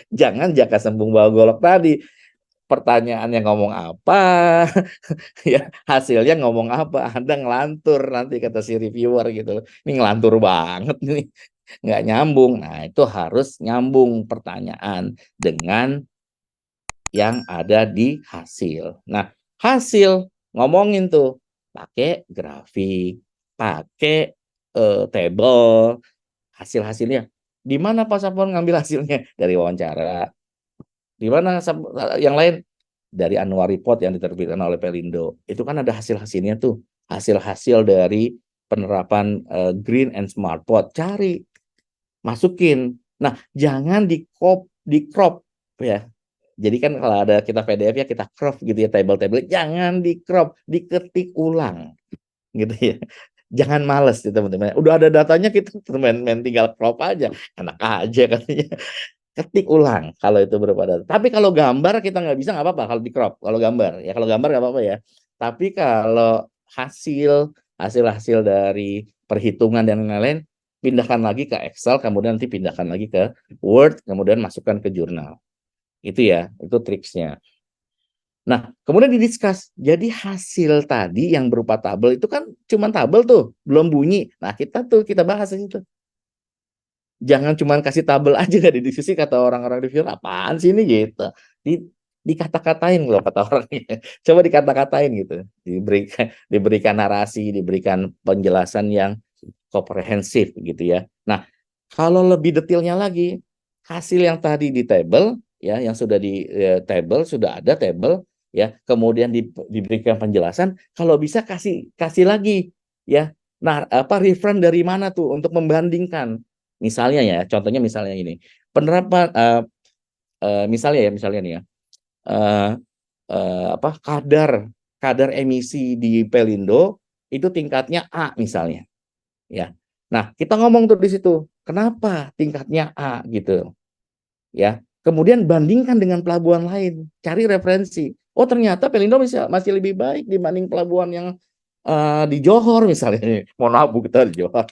Jangan jaka sembung bawa golok tadi. Pertanyaannya ngomong apa, ya hasilnya ngomong apa. Anda ngelantur nanti kata si reviewer gitu. Ini ngelantur banget nih. nggak nyambung. Nah, itu harus nyambung pertanyaan dengan yang ada di hasil. Nah, hasil ngomongin tuh pakai grafik, pakai table, hasil-hasilnya. Di mana Pak Sapon ngambil hasilnya? Dari wawancara. Di mana yang lain? Dari annual report yang diterbitkan oleh Pelindo. Itu kan ada hasil-hasilnya tuh. Hasil-hasil dari penerapan green and smart pot. Cari, masukin. Nah, jangan di crop ya. Jadi kan kalau ada kita PDF ya kita crop gitu ya table-table. Jangan di crop, diketik ulang gitu ya. Jangan males ya teman-teman. Udah ada datanya kita main tinggal crop aja. Enak aja katanya. Ketik ulang kalau itu berupa data. Tapi kalau gambar kita nggak bisa nggak apa-apa kalau di crop. Kalau gambar ya kalau gambar nggak apa-apa ya. Tapi kalau hasil dari perhitungan dan lain-lain pindahkan lagi ke Excel, kemudian nanti pindahkan lagi ke Word, kemudian masukkan ke jurnal. Itu ya, itu triksnya. Nah, kemudian didiskus. Jadi hasil tadi yang berupa tabel itu kan cuma tabel tuh, belum bunyi. Nah, kita bahas di situ. Jangan cuma kasih tabel aja nggak didiskusi, kata orang-orang reviewer, apaan sih ini gitu. Dikata-katain loh kata orangnya. Coba dikata-katain gitu. Diberikan narasi, diberikan penjelasan yang komprehensif gitu ya. Nah, kalau lebih detailnya lagi, hasil yang tadi di table ya, yang sudah di table sudah ada table ya, kemudian diberikan penjelasan, kalau bisa kasih lagi ya. Nah, reference dari mana tuh untuk membandingkan? Misalnya ya, contohnya misalnya ini. Penerapan misalnya nih ya. Uh, kadar emisi di Pelindo itu tingkatnya A misalnya ya. Nah, kita ngomong tuh di situ, kenapa tingkatnya A gitu ya. Kemudian bandingkan dengan pelabuhan lain, cari referensi. Oh, ternyata Pelindo masih lebih baik dibanding pelabuhan yang di Johor misalnya. Mohon maaf Bu, kita di Johor.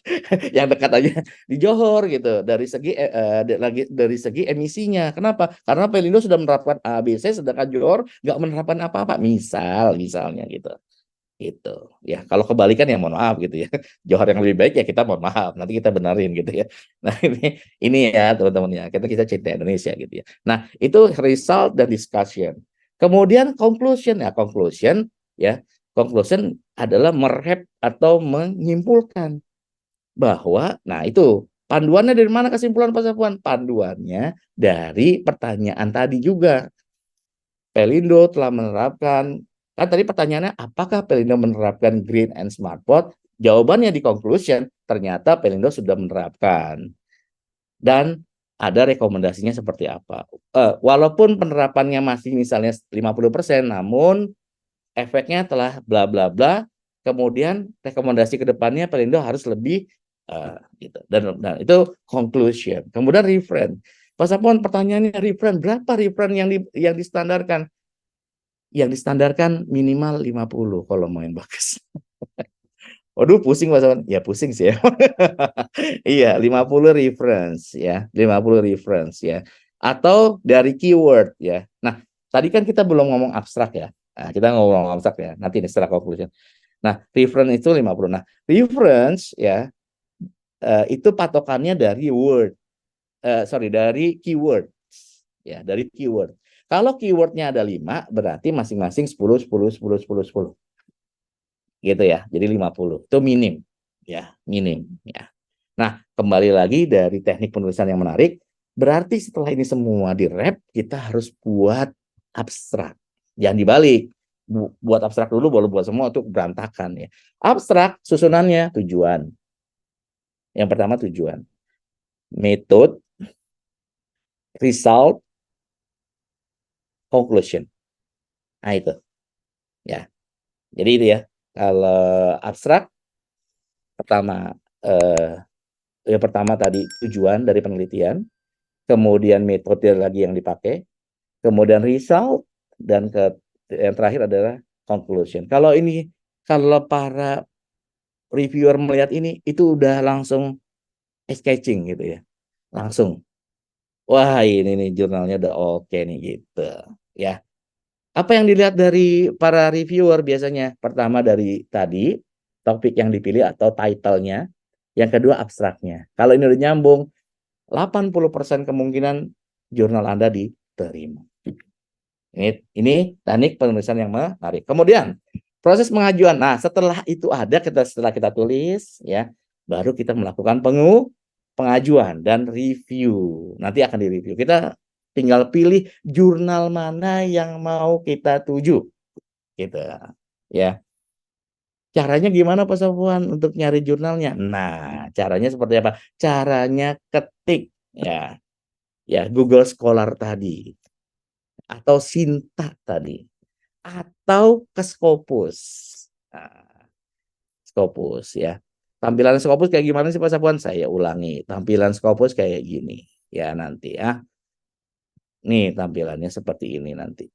Yang dekat aja di Johor gitu. Dari segi emisinya. Kenapa? Karena Pelindo sudah menerapkan A, B, C, sedangkan Johor nggak menerapkan apa-apa. Misalnya gitu. Gitu ya, kalau kebalikan ya mohon maaf gitu ya. Johor yang lebih baik ya kita mohon maaf, nanti kita benarin gitu ya. Nah, ini ya teman-teman ya, kita cinta Indonesia gitu ya. Nah, itu result dan discussion. Kemudian conclusion adalah merep atau menyimpulkan bahwa, nah itu panduannya dari mana, kesimpulan Pak Sapuan? Panduannya dari pertanyaan tadi juga. Pelindo telah menerapkan, kan tadi pertanyaannya apakah Pelindo menerapkan green and smart pot? Jawabannya di conclusion, ternyata Pelindo sudah menerapkan. Dan ada rekomendasinya seperti apa. Walaupun penerapannya masih misalnya 50%, namun efeknya telah bla bla bla, kemudian rekomendasi ke depannya Pelindo harus lebih gitu. Dan itu conclusion. Kemudian reference. Pak Sapon, pertanyaannya reference, berapa reference yang distandarkan? Yang distandarkan minimal 50 kalau main bagus. Waduh, pusing Mas Sapon. Ya pusing sih ya. Iya, 50 reference ya, 50 reference ya. Atau dari keyword ya. Nah, tadi kan kita belum ngomong abstrak ya. Nah, kita ngomong abstrak ya. Nanti setelah conclusion. Nah, reference itu 50. Nah, reference ya itu patokannya dari dari keyword. Ya, dari keyword. Kalau keywordnya ada 5, berarti masing-masing 10, 10, 10, 10, 10. Gitu ya. Jadi 50. Itu minim. Ya, minim. Ya. Nah, kembali lagi dari teknik penulisan yang menarik, berarti setelah ini semua di-wrap, kita harus buat abstrak. Jangan dibalik. Buat abstrak dulu, baru buat semua, itu berantakan ya. Abstrak, susunannya tujuan. Yang pertama tujuan. Method, result, conclusion. Nah, itu. Ya. Jadi itu ya. Kalau abstrak, yang pertama tadi tujuan dari penelitian, kemudian metode lagi yang dipakai, kemudian result, dan yang terakhir adalah conclusion. Kalau para reviewer melihat ini, itu udah langsung sketching gitu ya. Langsung. Wah, ini nih jurnalnya udah oke nih gitu. Ya. Apa yang dilihat dari para reviewer biasanya? Pertama dari tadi, topik yang dipilih atau title-nya. Yang kedua abstraknya. Kalau ini udah nyambung, 80% kemungkinan jurnal Anda diterima. Ini teknik penulisan yang menarik. Kemudian proses pengajuan. Nah, setelah itu ada setelah kita tulis ya, baru kita melakukan pengajuan dan review. Nanti akan direview. Kita tinggal pilih jurnal mana yang mau kita tuju. Gitu. Ya. Caranya gimana Pak Safwan untuk nyari jurnalnya? Nah, caranya seperti apa? Caranya ketik ya. Ya, Google Scholar tadi atau Sinta tadi atau ke Scopus. Nah, Scopus ya. Tampilan Scopus kayak gimana sih Pak Safwan? Saya ulangi. Tampilan Scopus kayak gini. Ya nanti ya. Nih tampilannya seperti ini nanti.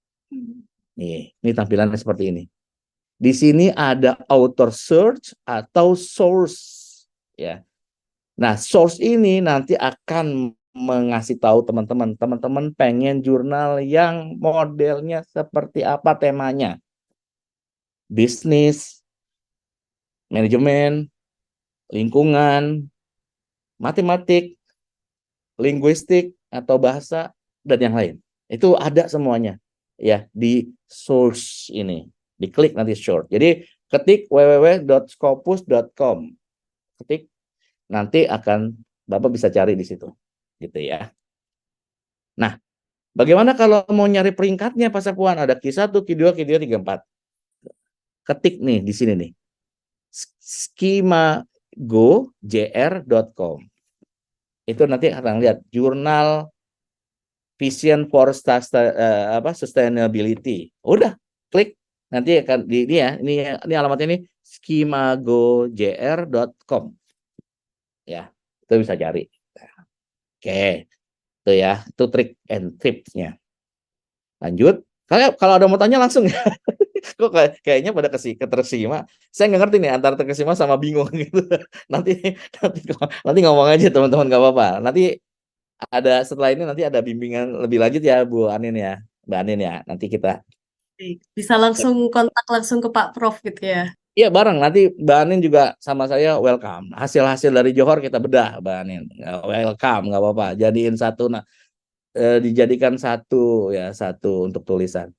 Ini tampilannya seperti ini. Di sini ada author search atau source ya. Nah, source ini nanti akan mengasih tahu teman-teman pengen jurnal yang modelnya seperti apa temanya. Bisnis, manajemen, lingkungan, matematik, linguistik atau bahasa dan yang lain. Itu ada semuanya ya di source ini. Diklik nanti short. Jadi ketik www.scopus.com. Ketik nanti akan Bapak bisa cari di situ. Gitu ya. Nah, bagaimana kalau mau nyari peringkatnya Pak Sapuan? Ada Q1, Q2, Q3, Q4. Ketik nih di sini nih. skimagojr.com. Itu nanti akan lihat jurnal Vision for Sustainability. Udah, klik nanti akan di ini ya, ini alamatnya ini skimagojr.com. Ya, itu bisa cari. Oke, itu ya, itu trik and tipsnya. Lanjut. Kalau ada mau tanya langsung ya. Kok kayaknya pada ketersima. Saya nggak ngerti nih antara terkesima sama bingung gitu. Nanti nanti ngomong aja teman-teman nggak apa-apa. Nanti setelah ini nanti ada bimbingan lebih lanjut ya Bu Anin ya, Mbak Anin ya. Nanti kita Bisa langsung kontak langsung ke Pak Prof gitu ya. iya bareng. Nanti Mbak Anin juga sama saya welcome. Hasil-hasil dari Johor kita bedah Mbak Anin. Welcome nggak apa-apa. Jadiin satu dijadikan satu ya satu untuk tulisan.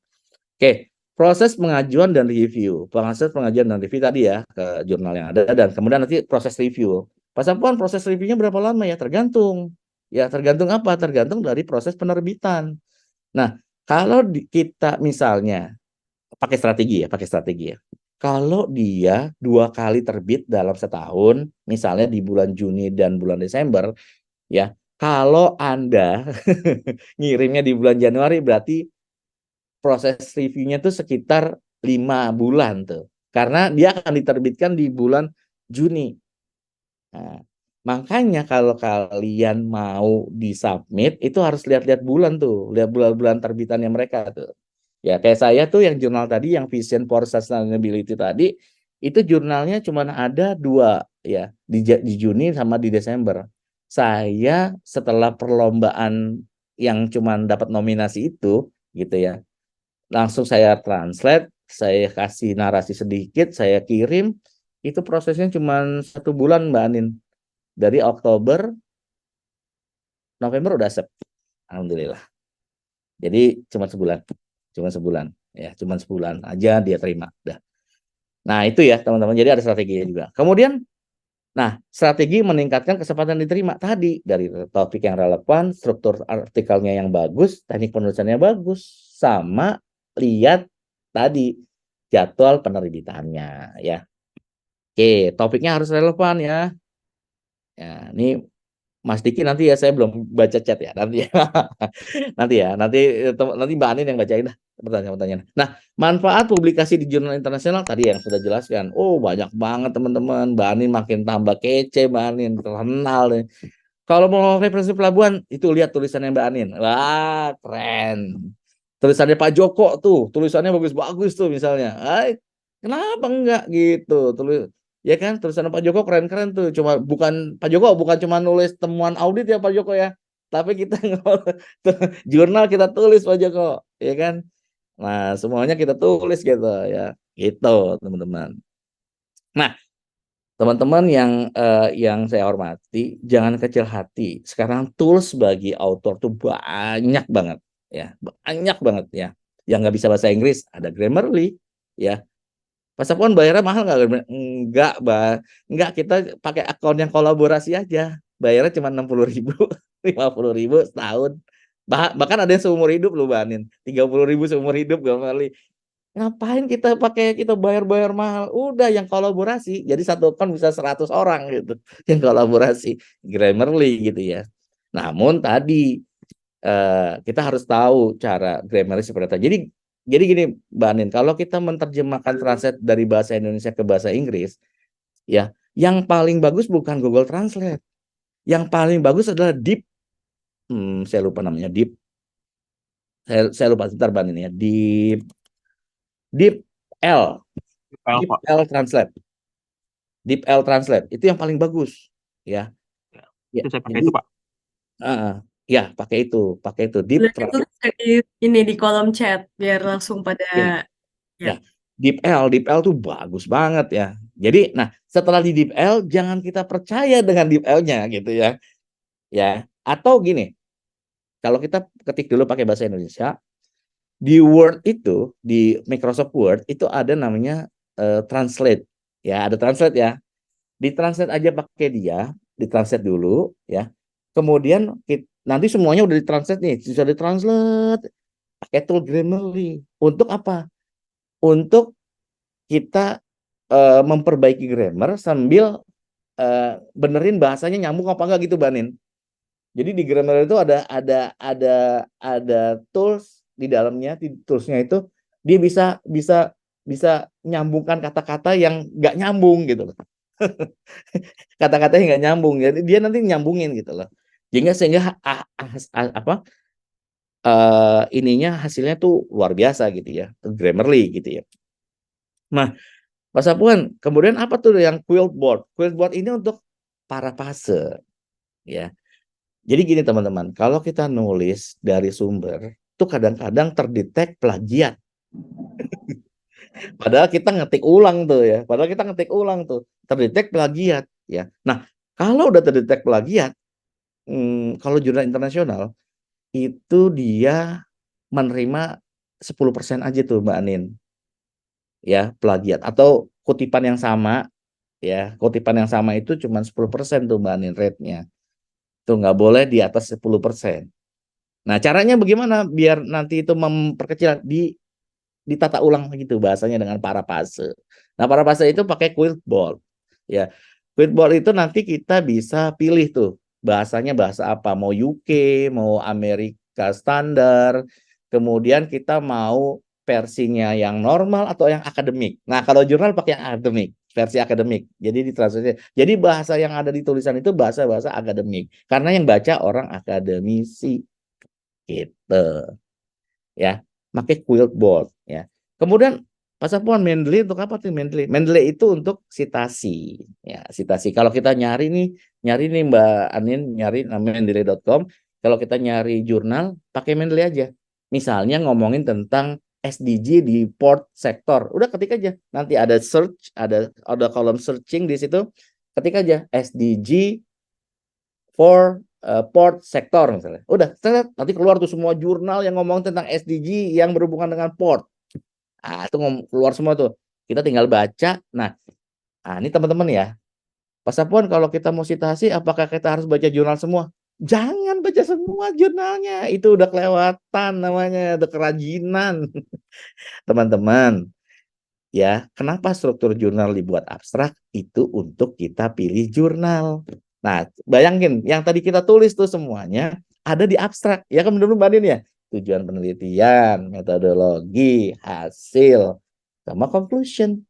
Oke. Proses pengajuan dan review. Proses pengajuan dan review tadi ya ke jurnal yang ada dan kemudian nanti proses review. Pak Sapuan proses reviewnya berapa lama ya? Tergantung. Ya tergantung apa? Tergantung dari proses penerbitan. Nah, kalau kita misalnya pakai strategi ya. Kalau dia 2 kali terbit dalam setahun, misalnya di bulan Juni dan bulan Desember, ya. Kalau Anda ngirimnya di bulan Januari berarti proses reviewnya tuh sekitar 5 bulan tuh. Karena dia akan diterbitkan di bulan Juni. Nah, makanya kalau kalian mau disubmit itu harus lihat-lihat bulan tuh, lihat bulan-bulan terbitannya mereka tuh. Ya kayak saya tuh yang jurnal tadi yang Vision for Sustainability tadi itu jurnalnya cuma ada 2 ya di Juni sama di Desember. Saya setelah perlombaan yang cuma dapat nominasi itu gitu ya langsung saya translate, saya kasih narasi sedikit, saya kirim, itu prosesnya cuma 1 bulan Mbak Anin. Dari Oktober, November udah accept. Alhamdulillah. Jadi cuma sebulan, ya cuma sebulan aja dia terima. Udah. Nah itu ya teman-teman, jadi ada strateginya juga. Kemudian, nah strategi meningkatkan kesempatan diterima tadi dari topik yang relevan, struktur artikelnya yang bagus, teknik penulisannya bagus, sama lihat tadi jadwal penerbitannya ya. Oke, topiknya harus relevan ya. Ya, ini Mas Diki nanti ya saya belum baca chat ya nanti ya. nanti Mbak Anin yang bacain dah pertanyaan-pertanyaan. Nah, manfaat publikasi di jurnal internasional tadi yang sudah jelaskan. Oh, banyak banget teman-teman. Mbak Anin makin tambah kece, Mbak Anin terkenal nih. Kalau mau referensi pelabuhan itu lihat tulisannya Mbak Anin. Wah, keren. Tulisannya Pak Joko tuh, tulisannya bagus-bagus tuh misalnya. Kenapa enggak gitu? Ya kan tulisan Pak Joko keren-keren tuh. Pak Joko bukan cuma nulis temuan audit ya Pak Joko ya. Tapi kita jurnal kita tulis Pak Joko, ya kan? Nah, semuanya kita tulis gitu ya. Gitu, teman-teman. Nah, Teman-teman yang saya hormati, jangan kecil hati. Sekarang tools bagi author tuh banyak banget, ya, banyak banget ya. Yang nggak bisa bahasa Inggris ada Grammarly, ya. Pasapun bayarnya mahal nggak? Enggak, kita pakai akun yang kolaborasi aja. Bayarnya cuma 60.000, 50.000 setahun. Bahkan ada yang seumur hidup loh, Banin. 30.000 seumur hidup Grammarly. Ngapain kita bayar-bayar mahal? Udah yang kolaborasi. Jadi satu akun bisa 100 orang gitu. Yang kolaborasi Grammarly gitu ya. Namun tadi kita harus tahu cara Grammarly seperti apa. Jadi gini, Mbak Anin, kalau kita menerjemahkan translate dari bahasa Indonesia ke bahasa Inggris, ya, yang paling bagus bukan Google Translate. Yang paling bagus adalah Deep. Saya lupa namanya Deep. Saya lupa sebentar, Mbak Anin ya. Deep L. File, Deep Pak. L Translate. Deep L Translate itu yang paling bagus, ya. Ya, Itu saya pakai jadi itu, Pak. ya pakai itu Deep Boleh Translate. ditulis ini di kolom chat biar langsung pada Ya, ya. ya. Deep L tuh bagus banget ya. Jadi, nah setelah di Deep L jangan kita percaya dengan Deep L-nya gitu ya, ya. Atau gini, kalau kita ketik dulu pakai bahasa Indonesia, di Word itu di Microsoft Word itu ada namanya Translate, ya ada Translate ya. Ditranslate aja pakai dia, ditranslate dulu ya. Kemudian nanti semuanya udah ditranslate nih, bisa ditranslate pakai tool Grammarly. Untuk apa? Untuk kita memperbaiki grammar sambil benerin bahasanya nyambung apa enggak gitu, Banin. Jadi di Grammarly itu ada tools di dalamnya, di toolsnya itu dia bisa nyambungkan kata-kata yang nggak nyambung gitu loh. Kata-katanya nggak nyambung, jadi dia nanti nyambungin gitu loh. Sehingga apa ininya hasilnya tuh luar biasa gitu ya, Grammarly gitu ya. Nah, Mas Apuan, kemudian apa tuh yang Quiltboard? Quiltboard ini untuk para fase ya. Jadi gini teman-teman, kalau kita nulis dari sumber, tuh kadang-kadang terdetek plagiat. Padahal kita ngetik ulang tuh ya, terdetek plagiat ya. Nah, kalau udah terdetek plagiat, kalau jurnal internasional itu dia menerima 10% aja tuh Mbak Anin. Ya, plagiat atau kutipan yang sama ya. Kutipan yang sama itu cuma 10% tuh Mbak Anin rate-nya. Tuh nggak boleh di atas 10%. Nah, caranya bagaimana biar nanti itu memperkecil ditata ulang gitu bahasanya dengan parafase. Nah, parafase itu pakai Quiltboard. Ya. Quiltboard itu nanti kita bisa pilih tuh bahasanya bahasa apa, mau UK, mau Amerika standar, kemudian kita mau versinya yang normal atau yang akademik. Nah, kalau jurnal pakai yang akademik, versi akademik. Jadi ditranslate. Jadi bahasa yang ada di tulisan itu bahasa-bahasa akademik. Karena yang baca orang akademisi. Gitu. Ya, pakai Quiltboard ya. Kemudian Pasapuan Mendeley untuk apa tuh Mendeley? Mendeley itu untuk sitasi. Ya, sitasi. Kalau kita nyari nih Mbak Anin, nyari mendeley.com. Kalau kita nyari jurnal, pakai Mendeley aja. Misalnya ngomongin tentang SDG di port sektor. Udah ketik aja. Nanti ada search, ada kolom searching di situ. Ketik aja SDG for port sektor misalnya. Udah, nanti keluar tuh semua jurnal yang ngomong tentang SDG yang berhubungan dengan port. Itu keluar semua tuh. Kita tinggal baca. Nah, ini teman-teman ya. Pasapuan kalau kita mau citasi, apakah kita harus baca jurnal semua? Jangan baca semua jurnalnya. Itu udah kelewatan namanya, udah kerajinan. Teman-teman, ya, kenapa struktur jurnal dibuat abstrak? Itu untuk kita pilih jurnal. Nah, bayangin yang tadi kita tulis tuh semuanya ada di abstrak. Ya kan menurut Mbak Din ya? Tujuan penelitian, metodologi, hasil, sama conclusion.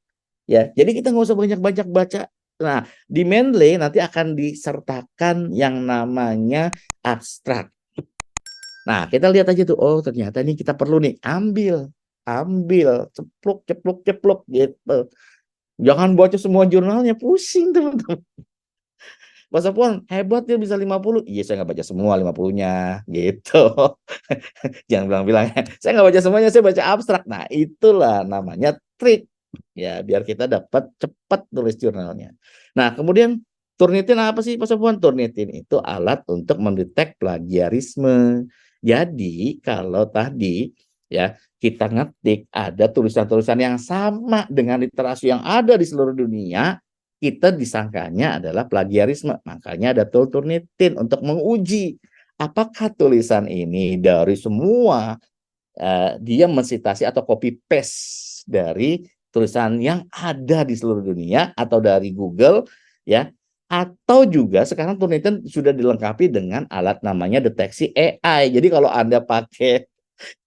Ya, jadi kita nggak usah banyak-banyak baca. Nah, di Mendeley nanti akan disertakan yang namanya abstrak. Nah, kita lihat aja tuh, oh ternyata ini kita perlu nih, ambil, ceplok gitu. Jangan baca semua jurnalnya, pusing teman-teman. Mas Apwan, hebat dia bisa 50. Iya, saya nggak baca semua 50-nya, gitu. Jangan bilang-bilang, saya nggak baca semuanya, saya baca abstrak. Nah, itulah namanya trik. ya biar kita dapat cepat tulis jurnalnya. Nah, kemudian Turnitin apa sih Pak Sofwan? Turnitin itu alat untuk mendetek plagiarisme. Jadi kalau tadi ya kita ngetik ada tulisan-tulisan yang sama dengan literasi yang ada di seluruh dunia, kita disangkanya adalah plagiarisme. Makanya ada tool Turnitin untuk menguji apakah tulisan ini dari semua dia mensitasi atau copy paste dari tulisan yang ada di seluruh dunia atau dari Google ya, atau juga sekarang Turnitin sudah dilengkapi dengan alat namanya deteksi AI. Jadi kalau Anda pakai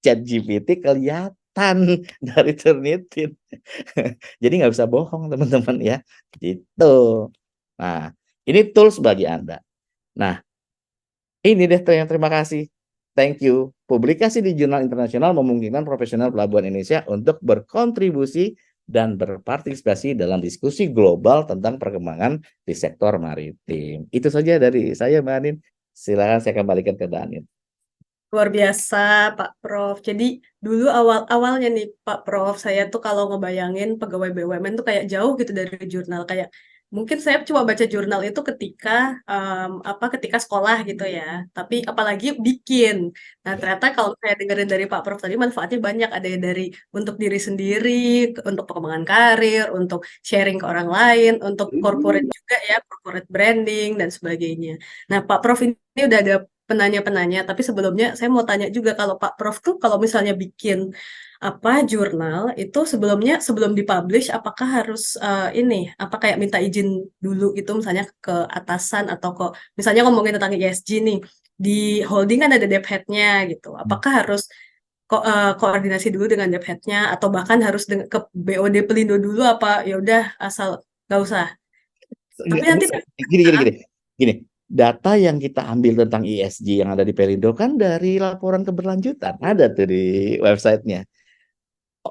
ChatGPT kelihatan dari Turnitin. Jadi nggak bisa bohong teman-teman ya. Gitu. Nah, ini tools bagi Anda. Nah, ini deh terima kasih. Thank you. Publikasi di jurnal internasional memungkinkan profesional pelabuhan Indonesia untuk berkontribusi dan berpartisipasi dalam diskusi global tentang perkembangan di sektor maritim. Itu saja dari saya, Mbak Anin. Silakan saya kembalikan ke Mbak Anin. Luar biasa, Pak Prof. Jadi dulu awal-awalnya nih, Pak Prof, saya tuh kalau ngebayangin pegawai BUMN tuh kayak jauh gitu dari jurnal. Kayak mungkin saya cuma baca jurnal itu ketika ketika sekolah gitu ya. Tapi apalagi bikin. Nah, ternyata kalau saya dengerin dari Pak Prof tadi manfaatnya banyak. Ada yang dari untuk diri sendiri, untuk pengembangan karir, untuk sharing ke orang lain, untuk corporate juga ya, corporate branding dan sebagainya. Nah, Pak Prof ini udah ada penanya-penanya, tapi sebelumnya saya mau tanya juga kalau Pak Prof tuh kalau misalnya bikin jurnal itu sebelum dipublish apakah harus apa kayak minta izin dulu gitu misalnya ke atasan atau ke misalnya ngomongin tentang ESG nih di holding kan ada debt head-nya gitu. Apakah harus koordinasi dulu dengan debt head-nya atau bahkan harus ke BOD Pelindo dulu apa ya udah asal nggak usah. Tapi nanti Gini. Gini, data yang kita ambil tentang ESG yang ada di Pelindo kan dari laporan keberlanjutan, ada tuh di websitenya.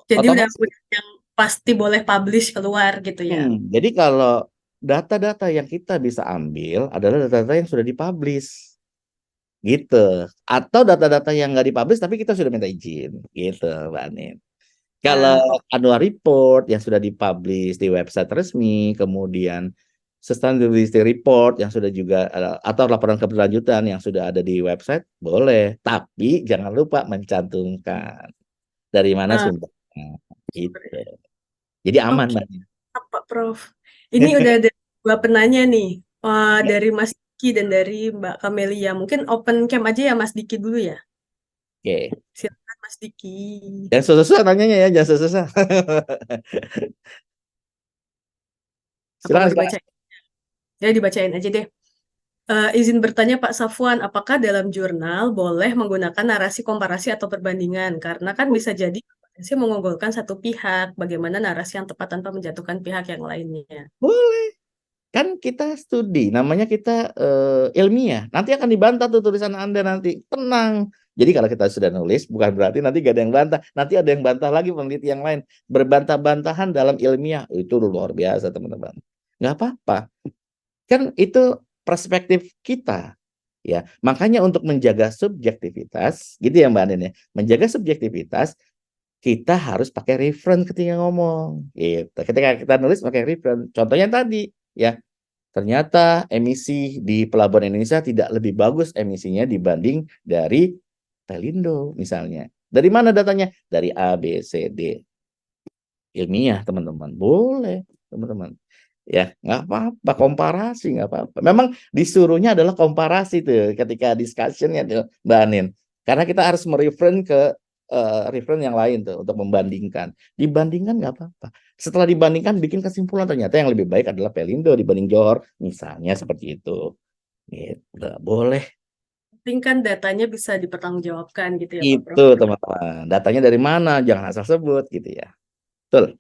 jadi udah Otomatis. yang pasti boleh publish keluar gitu ya. Jadi kalau data-data yang kita bisa ambil adalah data-data yang sudah dipublish, gitu. Atau data-data yang nggak dipublish tapi kita sudah minta izin, gitu, Mbak Anin. Kalau Nah, oke. annual report yang sudah dipublish di website resmi, kemudian sustainability report yang sudah juga atau laporan keberlanjutan yang sudah ada di website boleh, tapi jangan lupa mencantumkan dari mana Nah, sumbernya. Gitu. Jadi aman, oke, Mbak. Pak Prof. Ini udah ada dua penanya nih, dari Mas Diki dan dari Mbak Kamelia. Mungkin open cam aja ya Mas Diki dulu ya. Oke. Silakan Mas Diki. Jangan susah-susah nanyanya ya, jangan susah-susah. Apa mau Silakan, silakan. dibacain? Ya dibacain aja deh. Izin bertanya Pak Safwan, apakah dalam jurnal boleh menggunakan narasi komparasi atau perbandingan? Karena kan bisa jadi potensi mengunggulkan satu pihak. Bagaimana narasi yang tepat tanpa menjatuhkan pihak yang lainnya? Boleh. Kan kita studi, namanya kita ilmiah. Nanti akan dibantah tuh tulisan Anda nanti. Tenang. Jadi kalau kita sudah nulis, bukan berarti nanti gak ada yang bantah. Nanti ada yang bantah lagi peneliti yang lain. Berbantah-bantahan dalam ilmiah. Itu luar biasa teman-teman. Nggak apa-apa. Kan itu perspektif kita. Ya, makanya untuk menjaga subjektivitas, gitu ya Mbak Anin ya. Menjaga subjektivitas, kita harus pakai reference ketika ngomong. Gitu. Ketika kita nulis pakai reference. Contohnya tadi, ya. Ternyata emisi di pelabuhan Indonesia tidak lebih bagus emisinya dibanding dari Pelindo misalnya. Dari mana datanya? Dari A, B, C, D. Ilmiah teman-teman. Boleh teman-teman. Ya nggak apa-apa, komparasi nggak apa-apa. Memang disuruhnya adalah komparasi tuh ketika discussionnya tuh Mbak Anin. Karena kita harus mereference ke reference yang lain tuh untuk membandingkan. Dibandingkan nggak apa-apa. Setelah dibandingkan bikin kesimpulan ternyata yang lebih baik adalah Pelindo dibanding Johor, misalnya seperti itu. Gitu. Boleh. Penting kan datanya bisa dipertanggungjawabkan gitu ya Pak Itu Prof. teman-teman. Datanya dari mana? Jangan asal sebut gitu ya. Betul.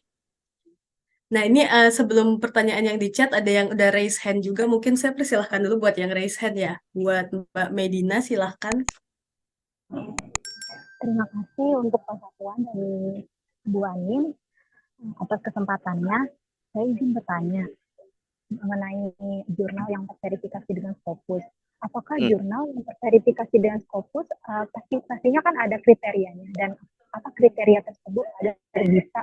Nah ini sebelum pertanyaan yang di chat ada yang udah raise hand juga. Mungkin saya persilahkan dulu buat yang raise hand ya. Buat Mbak Medina silahkan. Terima kasih untuk Pak Satuan dan Bu Anin atas kesempatannya. Saya izin bertanya mengenai jurnal yang terverifikasi dengan Scopus. Apakah jurnal yang terverifikasi dengan Scopus pastinya kan ada kriterianya dan apa kriteria tersebut ada bisa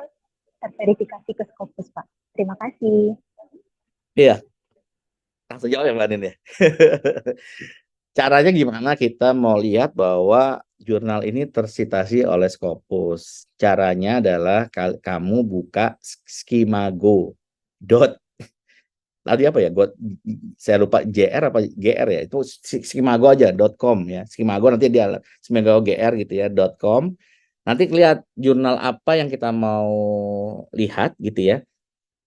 terverifikasi ke Scopus, Pak. Terima kasih. Iya, langsung jawab ya Mbak Anin ya. Caranya gimana kita mau lihat bahwa jurnal ini tersitasi oleh Scopus? Caranya adalah kamu buka Skimago. Tadi apa ya? Saya lupa JR apa GR ya. Itu Skimago aja .com ya. Skimago nanti dia Skimago GR gitu ya .com. Nanti lihat jurnal apa yang kita mau lihat gitu ya.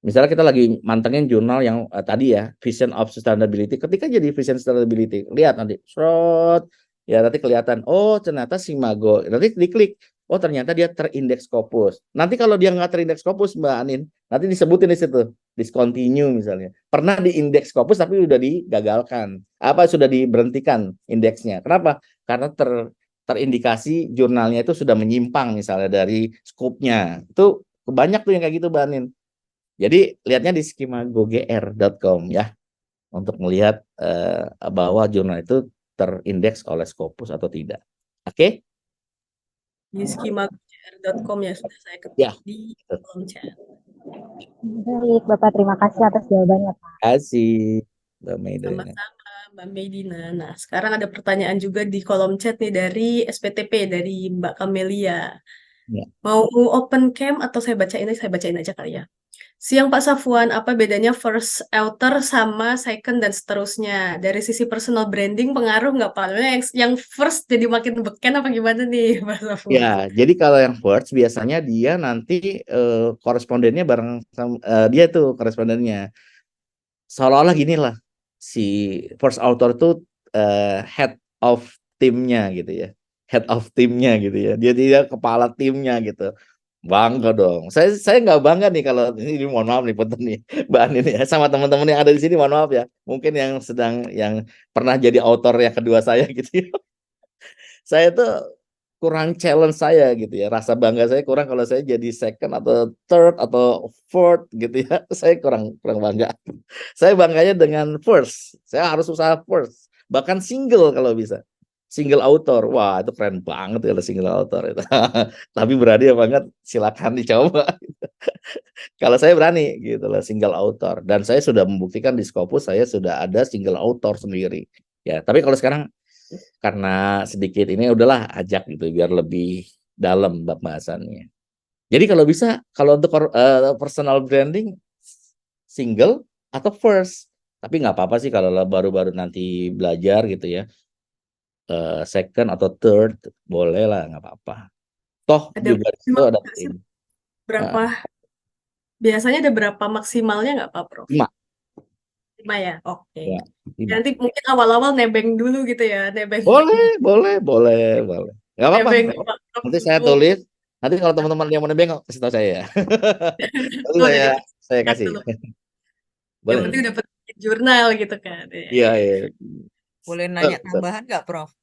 Misalnya kita lagi mantengin jurnal yang tadi ya, Vision of Sustainability. Ketika jadi Vision Sustainability, lihat nanti, ya nanti kelihatan, oh ternyata Simago. Nanti diklik, oh ternyata dia terindeks Scopus. Nanti kalau dia nggak terindeks Scopus, Mbak Anin, nanti disebutin di situ, discontinue misalnya. Pernah diindeks Scopus tapi udah digagalkan. Apa sudah diberhentikan indeksnya. Kenapa? Karena terindikasi jurnalnya itu sudah menyimpang misalnya dari scope-nya. Itu banyak tuh yang kayak gitu, Mbak Anin. Jadi lihatnya di skimagogr.com ya untuk melihat bahwa jurnal itu terindeks oleh Scopus atau tidak. Oke? Di skimagogr.com ya sudah saya ketik Ya. di kolom chat. Baik, Bapak, terima kasih atas jawabannya, Pak. Terima kasih, Mbak Maida. Sama-sama, Mbak Medina. Nah, sekarang ada pertanyaan juga di kolom chat nih dari SPTP, dari Mbak Kamelia. Ya. Mau open cam atau saya bacain aja kali ya. Siang Pak Safwan, apa bedanya first author sama second dan seterusnya? Dari sisi personal branding pengaruh nggak Pak? Yang first jadi makin beken apa gimana nih Pak Safwan? Ya, jadi kalau yang first biasanya dia nanti korespondennya bareng sama dia tuh korespondennya. Seolah-olah gini lah, si first author tuh head of timnya gitu ya. Head of timnya gitu ya. Dia kepala timnya gitu. Bangga dong. Saya nggak bangga nih kalau ini mohon maaf nih punten nih Mbak Anin ya sama teman-teman yang ada di sini mohon maaf ya. Mungkin yang pernah jadi author yang kedua saya gitu ya. Saya tuh kurang challenge saya gitu ya. Rasa bangga saya kurang kalau saya jadi second atau third atau fourth gitu ya. Saya kurang bangga. Saya bangganya dengan first. Saya harus usaha first. Bahkan single kalau bisa. Single author. Wah, itu keren banget ya single author itu. Tapi berani apa enggak silakan dicoba. Kalau saya berani gitu lah single author dan saya sudah membuktikan di Scopus saya sudah ada single author sendiri. Ya, tapi kalau sekarang karena sedikit ini udahlah ajak gitu biar lebih dalam bahasannya. Jadi kalau bisa kalau untuk personal branding single atau first, tapi nggak apa-apa sih kalau baru-baru nanti belajar gitu ya. Second atau third boleh lah nggak apa-apa. Toh Ada juga itu ada ini. berapa? Biasanya ada berapa maksimalnya nggak Pak Prof? 5. 5 ya? Oke. Ya, 5. Nanti mungkin awal-awal nebeng dulu gitu ya, nebeng. Boleh. Nggak apa-apa. Nebeng Nanti saya tulis. Nanti kalau teman-teman yang mau nebeng kasih tahu saya ya. Nanti saya kasih. Boleh. Yang penting dapat jurnal gitu kan. Iya. Boleh nanya tambahan nggak, Prof?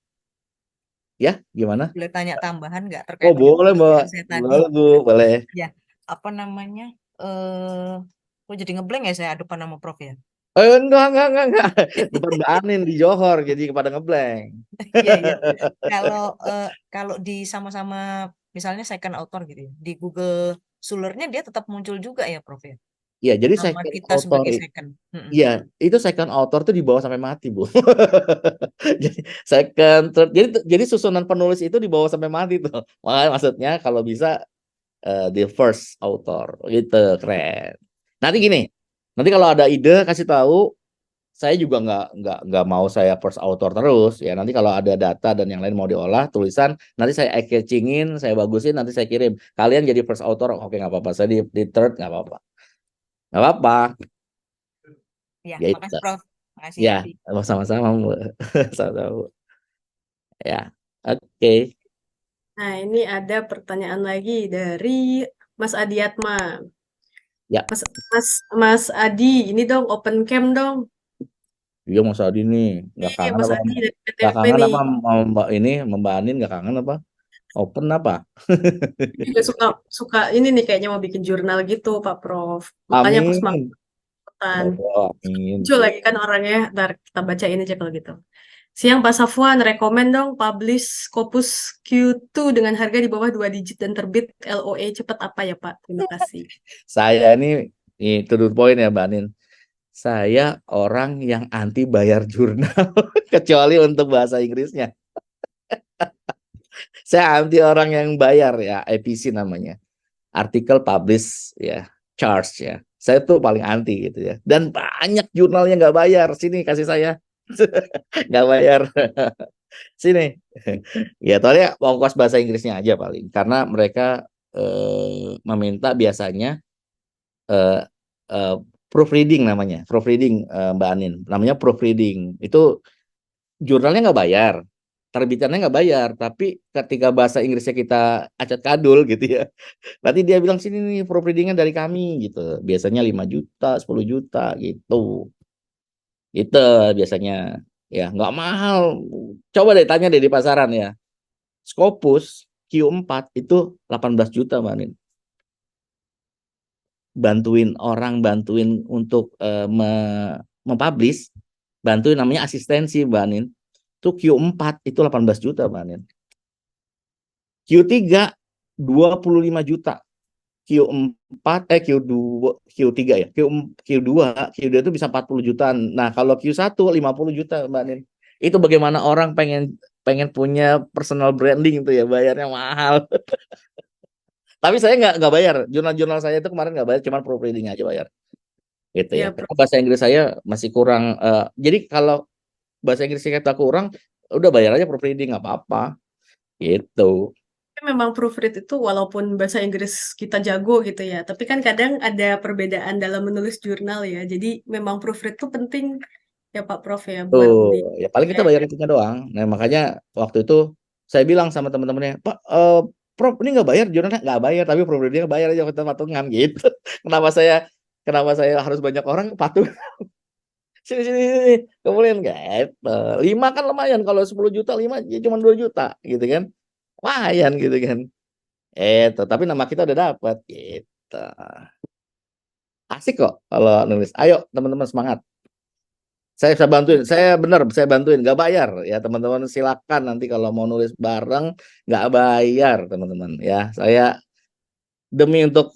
Ya, gimana? Boleh tanya tambahan nggak terkait boleh, Mbak. Boleh, Bu. Boleh. Ya, apa namanya? Kok jadi ngeblank ya saya depan nama Prof ya? Enggak. Depan Mbak Anin di Johor, jadi kepada ngeblank. Iya. Kalau di sama-sama misalnya second author gitu ya, di Google Scholar-nya dia tetap muncul juga ya, Prof ya? Iya, jadi Nama second kita author sebagai second. Iya, itu second author tuh dibawa sampai mati, Bu. Jadi second, third, jadi susunan penulis itu dibawa sampai mati tuh. Makanya maksudnya kalau bisa the first author gitu keren. Nanti gini, nanti kalau ada ide kasih tahu. Saya juga nggak mau saya first author terus ya. Nanti kalau ada data dan yang lain mau diolah tulisan, nanti saya eye-catchingin, saya bagusin, nanti saya kirim. Kalian jadi first author, oke nggak apa-apa. Saya di third nggak apa-apa. Nggak apa-apa. Ya, Ya, makasih Prof. Makasih ya, sama-sama, Bu. Sama-sama, Bu. Ya, oke. Nah, ini ada pertanyaan lagi dari Mas Adiatma. Ya. Mas Adi, ini dong open cam dong. Iya Mas Adi nih, nggak kangen Mas apa? Adi dari PTP Nggak kangen nih. apa mau Mbak ini, Mbak Anin nggak kangen apa? Open apa? Juga suka ini nih kayaknya mau bikin jurnal gitu Pak Prof. Makanya aku semangat. Amin. Muncul lagi kan orangnya, ntar kita bacain aja kalau gitu. Siang Pak Safwan, rekomen dong publish Scopus Q2 dengan harga di bawah 2 digit dan terbit LOE cepat apa ya Pak? Terima kasih. Saya ini to the point ya Mbak Anin. Saya orang yang anti bayar jurnal kecuali untuk bahasa Inggrisnya. Saya anti orang yang bayar ya, IPC namanya. Artikel publish ya, charge ya. Saya tuh paling anti gitu ya. Dan banyak jurnalnya nggak bayar. Sini kasih saya. Nggak bayar. Sini. Ya, soalnya ongkos bahasa Inggrisnya aja paling. Karena mereka meminta biasanya eh, eh, proofreading namanya. Proofreading Mbak Anin. Namanya proofreading. Itu jurnalnya nggak bayar. Terbitannya nggak bayar. Tapi ketika bahasa Inggrisnya kita acak kadul gitu ya. Nanti dia bilang sini nih proofreadingnya dari kami gitu. Biasanya 5 juta, 10 juta gitu. Itu biasanya ya nggak mahal. Coba deh tanya deh di pasaran ya. Scopus Q4 itu 18 juta Mbak Nin. Bantuin orang, bantuin untuk mempublish, bantuin namanya asistensi Mbak Nin. Itu Q4 itu 18 juta Mbak Nin. Q3 25 juta. Q4 Q3 ya. Q2 itu bisa 40 jutaan. Nah, kalau Q1 50 juta Mbak Nin. Itu bagaimana orang pengen punya personal branding tuh ya, bayarnya mahal. Tapi saya nggak bayar. Jurnal-jurnal saya itu kemarin nggak bayar, cuma proofreading aja bayar. Gitu ya. Ya, Karena bahasa Inggris saya masih kurang. Jadi kalau bahasa Inggris kita kurang, udah bayar aja proofreading nggak apa-apa. Gitu. memang proofread itu walaupun bahasa Inggris kita jago gitu ya, tapi kan kadang ada perbedaan dalam menulis jurnal ya. Jadi memang proofread itu penting ya Pak Prof ya buat di Tuh, ya paling kita bayar itunya doang. Nah, makanya waktu itu saya bilang sama teman-temannya, Pak, Prof, ini nggak bayar, jurnalnya nggak bayar, tapi proofreadingnya bayar aja kita patungan gitu. Kenapa saya harus banyak orang patung? Sini, sini, sini. Kemudian gitu. 5 kan lumayan, kalau 10 juta, 5 ya cuma 2 juta gitu kan. Lumayan gitu kan. Tapi nama kita udah dapat gitu. Asik kok kalau nulis. Ayo teman-teman semangat. Saya bisa bantuin, saya bantuin, nggak bayar ya teman-teman, silakan nanti kalau mau nulis bareng nggak bayar teman-teman ya. Saya demi untuk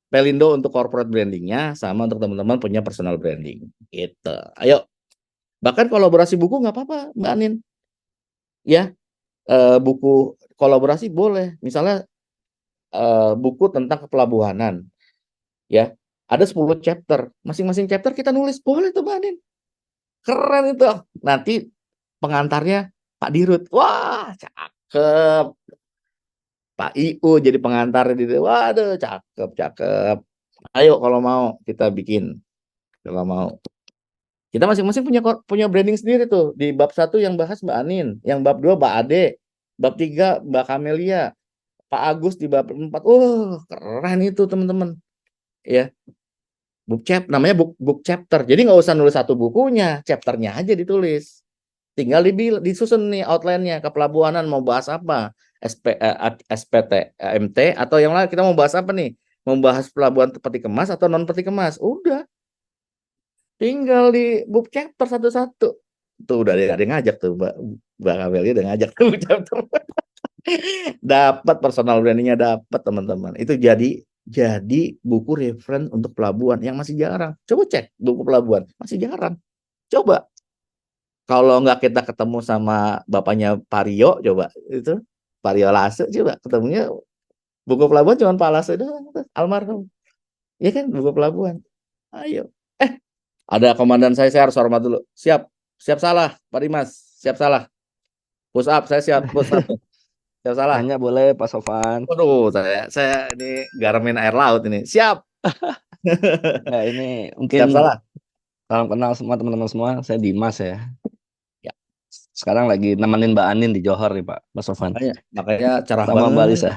Pelindo untuk corporate brandingnya sama untuk teman-teman punya personal branding gitu. Ayo, bahkan kolaborasi buku nggak apa-apa Mbak Anin ya. Buku kolaborasi boleh, misalnya buku tentang kepelabuhanan ya, ada 10 chapter, masing-masing chapter kita nulis boleh tuh Mbak Anin. Keren itu. Nanti pengantarnya Pak Dirut. Wah, cakep. Pak IU jadi pengantar di waduh, cakep, cakep. Ayo kalau mau kita bikin. Kalau mau. Kita masing-masing punya branding sendiri tuh. Di bab 1 yang bahas Mbak Anin, yang bab 2 Mbak Ade, bab 3 Mbak Kamelia, Pak Agus di bab 4. Keren itu teman-teman. Ya, namanya book chapter. Jadi nggak usah nulis satu bukunya, chapternya aja ditulis. Tinggal disusun nih outline-nya, kepelabuhanan mau bahas apa, SPT, MT atau yang lain, kita mau bahas apa nih? Mau bahas pelabuhan peti kemas atau non peti kemas? Udah, tinggal di book chapter satu-satu. Tuh udah ada yang ngajak tuh, Mbak Kamelia udah ngajak tuh book chapter. Dapat personal brandingnya, dapat teman-teman. Itu jadi buku reference untuk pelabuhan yang masih jarang. Coba cek buku pelabuhan, masih jarang. Coba. Kalau nggak kita ketemu sama bapaknya Pario, coba itu Pario Lase, coba ketemunya buku pelabuhan cuma Pak Lase doang, almarhum. Ya kan buku pelabuhan. Ayo. Ada komandan saya harus hormat dulu. Siap, siap salah, Pak Dimas, siap salah. Push up, saya siap push up. Siap salah. Tanya boleh Pak Sofan. Waduh, saya ini Garmin air laut ini. Siap. Ya ini Siap mungkin salah. salam kenal semua teman-teman semua. Saya Dimas ya. Ya. Sekarang lagi nemenin Mbak Anin di Johor nih Pak Sofan. Makanya cerah Sama Mbak banget. Lisa.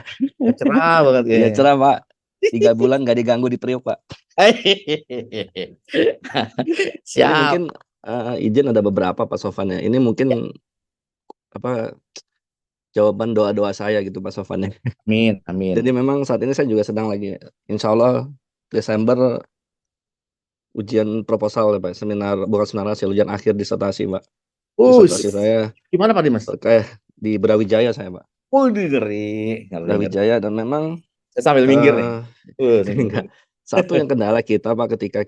Cerah banget Iya kayaknya. cerah Pak. 3 bulan nggak diganggu di Priok Pak. Siap. Ini mungkin izin ada beberapa Pak Sofan ya. Ini mungkin apa jawaban doa-doa saya gitu Pak Sofan ya. Amin, amin. Jadi memang saat ini saya juga sedang lagi, insya Allah Desember ujian proposal ya Pak, bukan seminar hasil, ujian akhir disertasi Pak. disertasi saya Gimana Pak Dimas? terkait di Brawijaya saya Pak. Ngeri. Brawijaya, dan memang Saya sambil minggir nih. enggak. Satu yang kendala kita Pak ketika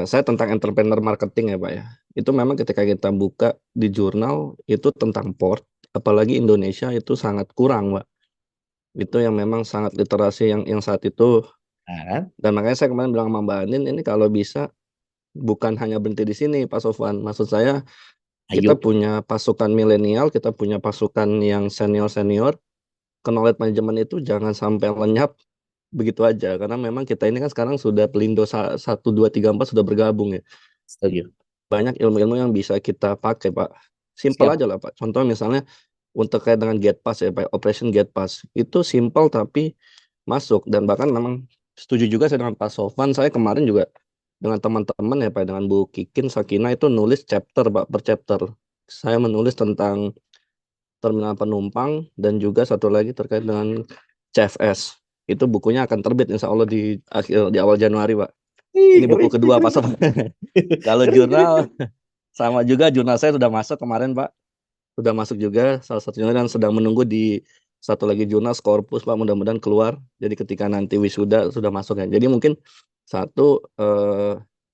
saya tentang entrepreneur marketing ya Pak ya. Itu memang ketika kita buka di jurnal itu tentang port, apalagi Indonesia itu sangat kurang Pak. Itu yang memang sangat literasi yang saat itu, Nah, kan? dan makanya saya kemarin bilang sama Mbak Anin ini kalau bisa bukan hanya berhenti di sini Pak Sofwan. Maksud saya kita Ayo. punya pasukan milenial, kita punya pasukan yang senior-senior, knowledge management itu jangan sampai lenyap begitu aja, karena memang kita ini kan sekarang sudah Pelindo 1, 2, 3, 4 sudah bergabung ya. Setuju. Banyak ilmu-ilmu yang bisa kita pakai Pak. Simple Siap. aja lah Pak. Contoh misalnya untuk kayak dengan Get Pass ya Pak, Operation Get Pass. Itu simple tapi masuk, dan bahkan memang setuju juga saya dengan Pak Sofwan. Saya kemarin juga dengan teman-teman ya Pak, dengan Bu Kikin, Sakina itu nulis chapter Pak, per chapter. Saya menulis tentang terminal penumpang dan juga satu lagi terkait dengan CFS. Itu bukunya akan terbit insya Allah di awal Januari Pak. Ini buku kedua Pak Sofwan. Kalau jurnal sama juga, jurnal saya sudah masuk kemarin Pak. Sudah masuk juga salah satunya, dan sedang menunggu di satu lagi jurnal Scopus Pak, mudah-mudahan keluar. Jadi ketika nanti wisuda sudah masuk ya. Jadi mungkin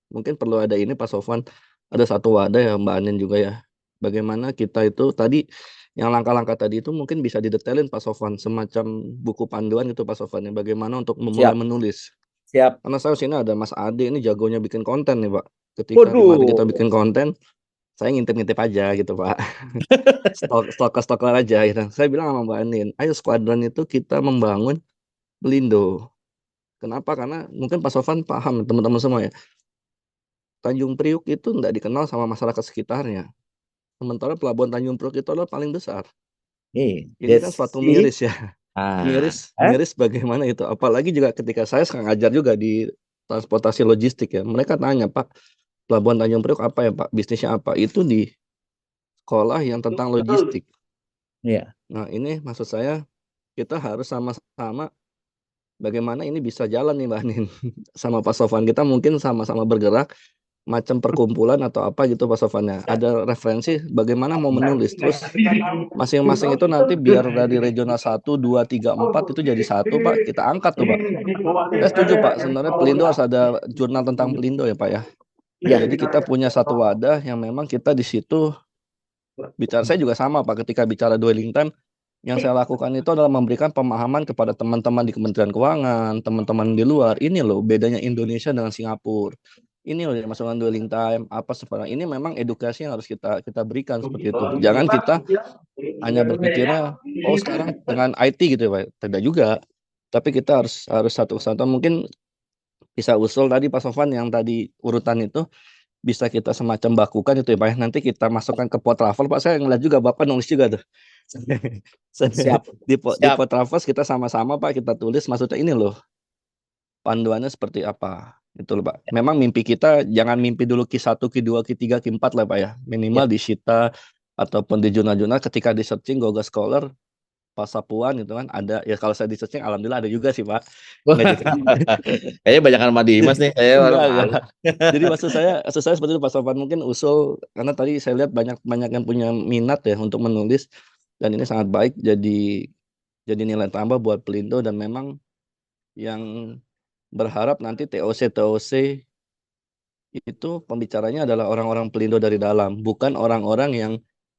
mungkin perlu ada ini Pak Sofwan, ada satu wadah ya Mbak Anin juga ya. Bagaimana kita itu tadi yang langkah-langkah tadi itu mungkin bisa didetailin Pak Sofwan, semacam buku panduan itu Pak Sofwan ya, bagaimana untuk memulai Siap. menulis. Siap. Karena saya sini ada Mas Ade ini jagonya bikin konten nih Pak. Ketika kemarin kita bikin konten, saya ngintip-ngintip aja gitu Pak. Stalker aja gitu. Saya bilang sama Mbak Anin, ayo Squadron itu kita membangun Pelindo. Kenapa? Karena mungkin Pak Sofwan paham, teman-teman semua ya. Tanjung Priuk itu tidak dikenal sama masyarakat sekitarnya. Sementara Pelabuhan Tanjung Priuk itu adalah paling besar. Ini kan suatu miris ya. Miris bagaimana itu. Apalagi juga ketika saya sekarang ngajar juga di transportasi logistik ya. Mereka tanya, Pak, Pelabuhan Tanjung Priuk apa ya Pak? Bisnisnya apa? Itu di sekolah yang tentang logistik. Iya. Nah ini maksud saya kita harus sama-sama bagaimana ini bisa jalan nih Mbak Anin. Sama Pak Sofwan kita mungkin sama-sama bergerak macam perkumpulan atau apa gitu Pak Sofwan ya. Ada referensi bagaimana mau menulis. Terus masing-masing itu nanti biar dari regional 1, 2, 3, 4 itu jadi satu Pak. Kita angkat tuh Pak. Saya setuju Pak. Sebenarnya Pelindo harus ada jurnal tentang Pelindo ya Pak ya. Jadi kita punya satu wadah yang memang kita di situ bicara. Saya juga sama Pak, ketika bicara dwelling time, yang saya lakukan itu adalah memberikan pemahaman kepada teman-teman di Kementerian Keuangan, teman-teman di luar. Ini loh bedanya Indonesia dengan Singapura. Ini loh dimasukkan dwelling time apa seperti ini. Memang edukasi yang harus kita berikan seperti itu. Jangan kita hanya berpikirnya sekarang dengan IT gitu ya Pak. Tidak juga. Tapi kita harus satu-satu. Mungkin bisa usul tadi Pak Sofwan yang tadi urutan itu bisa kita semacam bakukan itu ya Pak. Nanti kita masukkan ke Potravel Pak. Saya ngeliat juga Bapak nulis juga tuh. Siap. Di Potravels kita sama-sama Pak, kita tulis maksudnya ini loh panduannya seperti apa itu loh Pak. Memang mimpi kita jangan mimpi dulu Q1, Q2, Q3, Q4 lah Pak ya. Minimal di Shita ataupun di jurnal-jurnal ketika di searching Google Scholar Pasapuan gitu kan ada ya. Kalau saya di searching alhamdulillah ada juga sih Pak. Kayaknya banyak sama Dimas nih. Jadi maksud saya seperti itu Pak Sofwan, mungkin usul karena tadi saya lihat banyak yang punya minat ya untuk menulis, dan ini sangat baik jadi nilai tambah buat Pelindo. Dan memang yang berharap nanti TOC itu pembicaranya adalah orang-orang Pelindo dari dalam, bukan orang-orang yang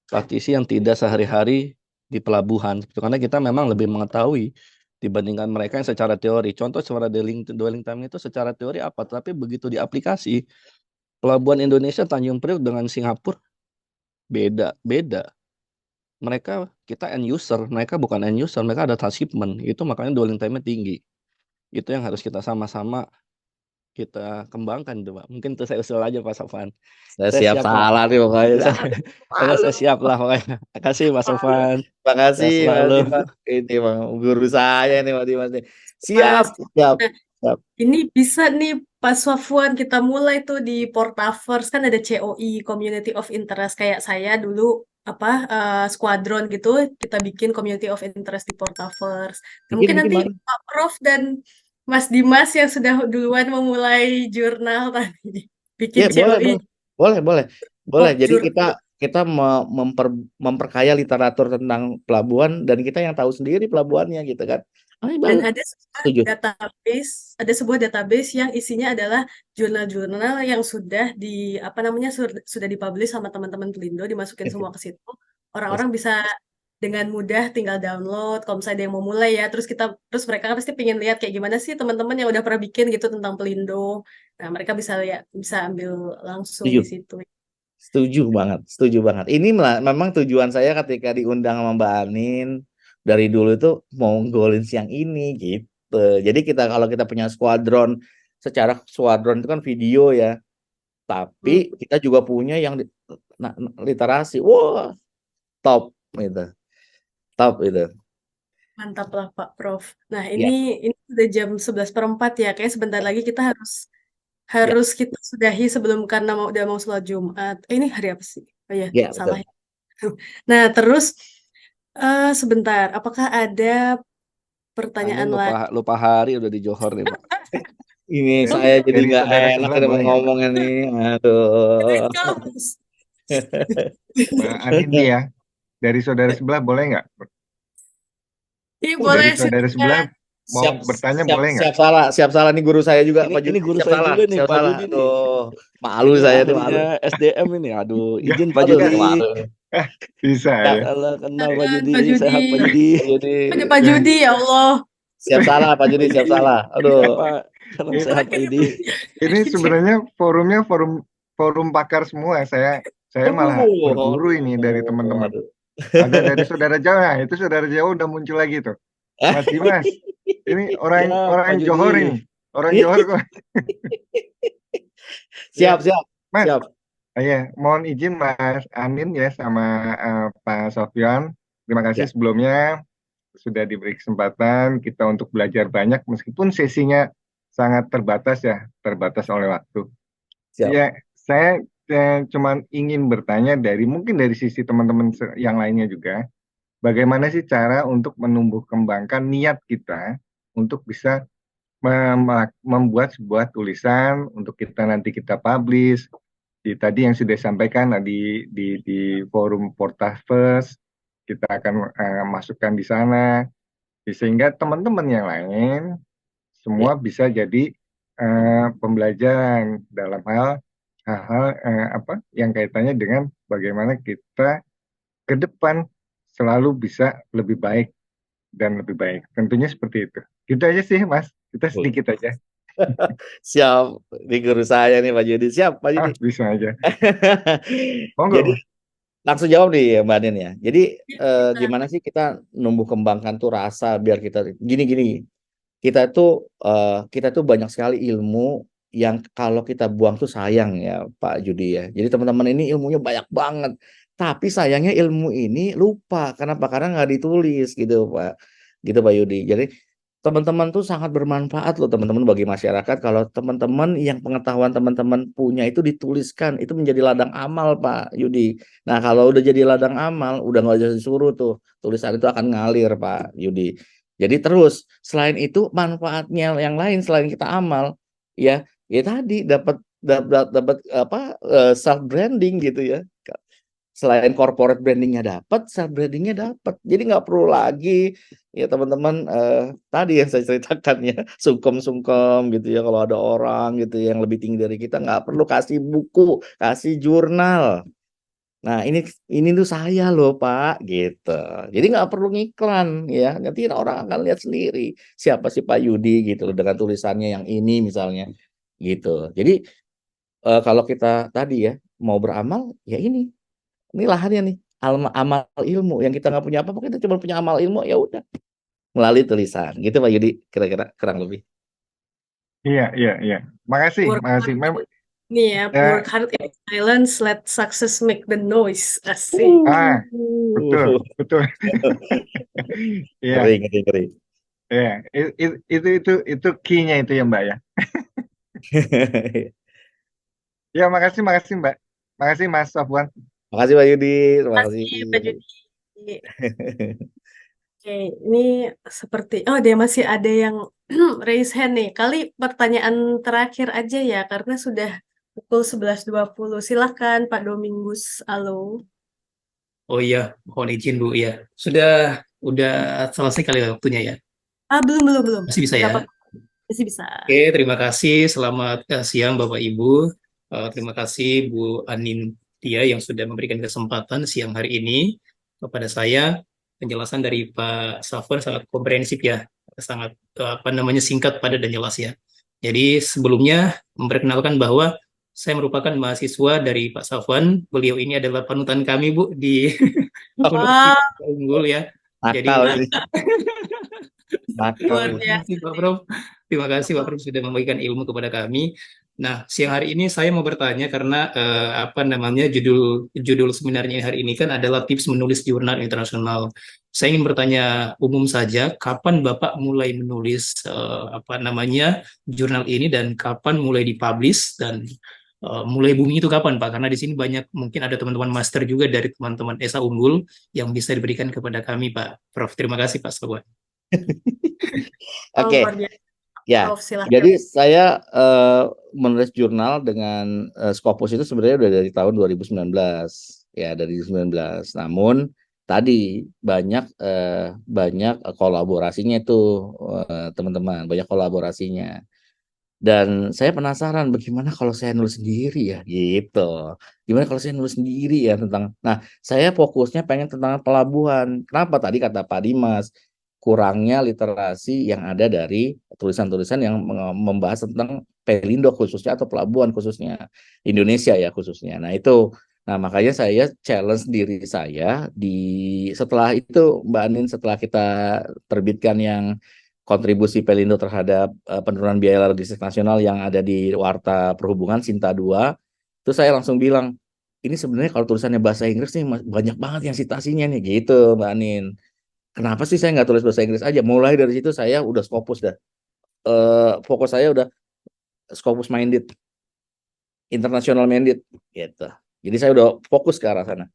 praktisi yang tidak sehari-hari di pelabuhan. Karena kita memang lebih mengetahui dibandingkan mereka yang secara teori. Contoh secara dwelling time itu secara teori apa, tapi begitu di aplikasi pelabuhan Indonesia Tanjung Priok dengan Singapura beda. Kita end user, mereka bukan end user, mereka ada transshipment. Itu makanya dwelling time-nya tinggi. Itu yang harus kita sama-sama kita kembangkan itu Pak. Mungkin itu saya usul aja Pak Sofwan. Saya siap salah nih pokoknya. Saya siap lah pokoknya. Terima kasih Pak Sofwan. Terima kasih Pak. Ini Bang guru saya nih Pak Dimas nih. Siap. Ini bisa nih Pak Sofwan, kita mulai tuh di Portaverse, kan ada COI, Community of Interest, kayak saya dulu Squadron gitu, kita bikin Community of Interest di Portaverse. Mungkin nanti Pak Prof dan Mas Dimas yang sudah duluan memulai jurnal tadi bikin COI. Boleh. Jadi kita memperkaya literatur tentang pelabuhan dan kita yang tahu sendiri pelabuhannya gitu kan. Dan Bang, ada setuju. sebuah database yang isinya adalah jurnal-jurnal yang sudah sudah dipublish sama teman-teman Pelindo, dimasukin semua ke situ. Orang-orang bisa dengan mudah tinggal download kalau misalnya ada yang mau mulai ya. Terus mereka pasti pengen lihat kayak gimana sih teman-teman yang udah pernah bikin gitu tentang Pelindo. Nah, mereka bisa ambil langsung Setuju. di situ. Setuju banget. Ini memang tujuan saya ketika diundang sama Mbak Anin dari dulu itu mau golin siang ini gitu. Jadi kalau kita punya squadron, secara squadron itu kan video ya, tapi kita juga punya yang literasi. Wah, top gitu. Top itu. Mantap lah Pak Prof. Nah, Ya, ini udah jam 11:04 ya. Kayaknya sebentar lagi kita harus ya, kita sudahi sebelum karena udah mau sholat Jumat. Ini hari apa sih? Oh iya, ya, salah betul. ya. Nah, terus sebentar, apakah ada pertanyaan Anin lain? lupa hari udah di Johor nih, Pak. Ini Dari, saya jadi dari nggak saudara enak sebelah ini boleh nggak? ngomongnya nih. Aduh. Mbak Anindi ya, dari saudara sebelah boleh nggak? Iya, Dari boleh saudara silakan. sebelah mau Siap, bertanya siap, boleh nggak? siap salah nih guru saya juga Pak Ini Judi, guru siap saya salah, juga nih, siap Pak salah. Judi nih. Aduh, malu Ini saya nih malu. ahlinya SDM ini. Aduh, izin Pak Aduh, Judi. malu. Bisa Siap, ya. Allah kenal Pak Silakan, Judi. Pak Judi. Sehat Pak Judi. Pak Judi. Ada Pak Judi, ya Allah. Siap salah Pak Judi, siap salah. Iya, Aduh. Pak. Salam Ini- sehat Pak Judi. Ini sebenarnya forumnya forum pakar semua. Saya malah berguru ini dari teman-teman. Aduh. Ada dari saudara Jawa. Nah, itu saudara Jawa udah muncul lagi tuh. Mas Dimas. Ini orang Ya, orang Pak Johor Judi. ini. Orang Johor kok. Siap, siap, Mas. siap. Ya, mohon izin Mas Anin ya sama Pak Sofyan. Terima kasih Ya. sebelumnya sudah diberi kesempatan kita untuk belajar banyak meskipun sesinya sangat terbatas ya, terbatas oleh waktu. Siap. Ya, saya cuman ingin bertanya mungkin dari sisi teman-teman yang lainnya juga, bagaimana sih cara untuk menumbuh kembangkan niat kita untuk bisa membuat sebuah tulisan untuk nanti kita publish tadi yang sudah disampaikan di forum Portafes, kita akan masukkan di sana sehingga teman-teman yang lain semua bisa jadi pembelajaran dalam hal-hal yang kaitannya dengan bagaimana kita ke depan selalu bisa lebih baik dan lebih baik. Tentunya seperti itu. Gitu aja sih, Mas. Kita sedikit aja. Siap. Ini guru saya nih Pak Judi. Siap Pak Judi. Bisa aja. Monggo. Jadi langsung jawab nih Mbak Anin ya. Jadi gimana sih kita numbuh kembangkan tuh rasa biar kita gini. Kita tuh banyak sekali ilmu yang kalau kita buang tuh sayang ya Pak Judi ya. Jadi teman-teman ini ilmunya banyak banget. Tapi sayangnya ilmu ini lupa. Kenapa? Karena nggak ditulis gitu Pak. Gitu Pak Yudi. Jadi teman-teman tuh sangat bermanfaat loh teman-teman bagi masyarakat kalau teman-teman yang pengetahuan teman-teman punya itu dituliskan itu menjadi ladang amal Pak Yudi. Nah kalau udah jadi ladang amal udah nggak usah disuruh tuh tulisan itu akan ngalir Pak Yudi. Jadi terus selain itu manfaatnya yang lain selain kita amal ya tadi dapat self branding gitu ya. Selain corporate brandingnya dapat, self brandingnya dapat. Jadi nggak perlu lagi ya teman-teman tadi yang saya ceritakan ya sungkem-sungkem gitu ya kalau ada orang gitu yang lebih tinggi dari kita nggak perlu kasih buku, kasih jurnal. Nah ini tuh saya loh Pak gitu. Jadi nggak perlu ngiklan ya. Nanti orang akan lihat sendiri siapa sih Pak Yudi gitu dengan tulisannya yang ini misalnya gitu. Jadi kalau kita tadi ya mau beramal ya ini lahannya nih amal ilmu yang kita nggak punya apa-apa kita cuma punya amal ilmu ya udah melalui tulisan gitu Pak Yudi kira-kira kurang lebih. Iya. Makasih. Memang Nih ya, work hard in silence, let success make the noise. Asik. Betul. Iya. Ngeri. Iya, itu key-nya itu ya Mbak ya. Ya, makasih Mbak. Makasih Mas Sofwan. Makasih Pak Yudi, terima kasih. Pak Judi. Oke, ini seperti dia masih ada yang raise hand nih. Kali pertanyaan terakhir aja ya karena sudah pukul 11.20. Silakan Pak Domingus. Halo. Oh iya, mohon izin Bu ya. Udah selesai kali waktunya ya. Belum. Masih bisa Nggak ya? apa-apa, masih bisa. Oke, terima kasih. Selamat siang Bapak Ibu. Terima kasih Bu Anindya yang sudah memberikan kesempatan siang hari ini kepada saya. Penjelasan dari Pak Safwan sangat komprehensif ya, sangat singkat, padat dan jelas ya. Jadi sebelumnya memperkenalkan bahwa saya merupakan mahasiswa dari Pak Safwan. Beliau ini adalah panutan kami Bu di Wah, Universitas Unggul ya. Jadi Nakal sih, nakal. luar terima biasa. kasih Pak Prof. Terima kasih Pak Prof sudah membagikan ilmu kepada kami. Nah, siang hari ini saya mau bertanya karena judul seminarnya hari ini kan adalah tips menulis jurnal internasional. Saya ingin bertanya umum saja, kapan Bapak mulai menulis jurnal ini dan kapan mulai dipublish dan mulai booming itu kapan Pak? Karena di sini banyak mungkin ada teman-teman master juga dari teman-teman ESA Unggul yang bisa diberikan kepada kami Pak Prof. Terima kasih Pak Safwan. Oke, Luar biasa. ya. Prof, silakan. Jadi saya menulis jurnal dengan Scopus itu sebenarnya udah dari tahun 2019 ya, dari 2019. Namun tadi banyak kolaborasinya itu teman-teman, banyak kolaborasinya. Dan saya penasaran bagaimana kalau saya nulis sendiri ya gitu. Gimana kalau saya nulis sendiri ya tentang. Nah, saya fokusnya pengen tentang pelabuhan. Kenapa tadi kata Pak Dimas? Kurangnya literasi yang ada dari tulisan-tulisan yang membahas tentang Pelindo khususnya atau pelabuhan khususnya Indonesia ya khususnya. Nah makanya saya challenge diri saya setelah itu Mbak Anin, setelah kita terbitkan yang kontribusi Pelindo terhadap penurunan biaya logistik nasional yang ada di Warta Perhubungan Sinta 2, itu saya langsung bilang, ini sebenarnya kalau tulisannya bahasa Inggris nih banyak banget yang citasinya nih gitu Mbak Anin. Kenapa sih saya nggak tulis bahasa Inggris aja? Mulai dari situ saya udah Scopus dah. Fokus saya udah Scopus minded, international minded gitu. Jadi saya udah fokus ke arah sana.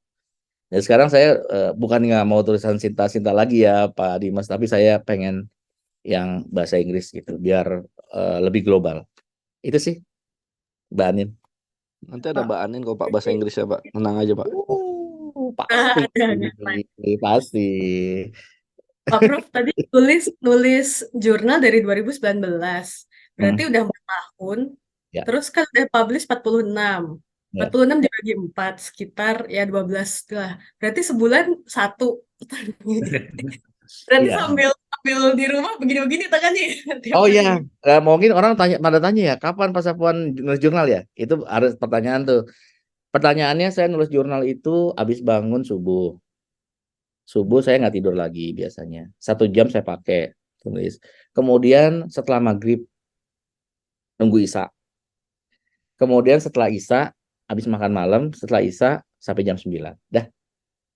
Dan sekarang saya bukan nggak mau tulisan cinta-cinta lagi ya Pak Dimas, tapi saya pengen yang bahasa Inggris gitu, biar lebih global. Itu sih, Mbak Anin. Nanti ada Mbak Anin kok Pak bahasa Inggris ya Pak. Tenang aja Pak. Pasti. Pak Prof tadi nulis jurnal dari 2019. Berarti udah 4 tahun. Ya. Terus kan udah publish 46. Ya. 46 dibagi 4, sekitar ya 12 lah. Berarti sebulan 1. Berarti Iya. sambil di rumah begini-begini tangannya. Oh iya, mungkin orang pada tanya ya, kapan Pak Safwan nulis jurnal ya? Itu ada pertanyaan tuh. Pertanyaannya, saya nulis jurnal itu habis bangun subuh. Subuh saya nggak tidur lagi biasanya. 1 jam saya pakai tulis. Kemudian setelah maghrib nunggu Isya. Kemudian setelah Isya, habis makan malam, setelah Isya sampai jam 9. Dah.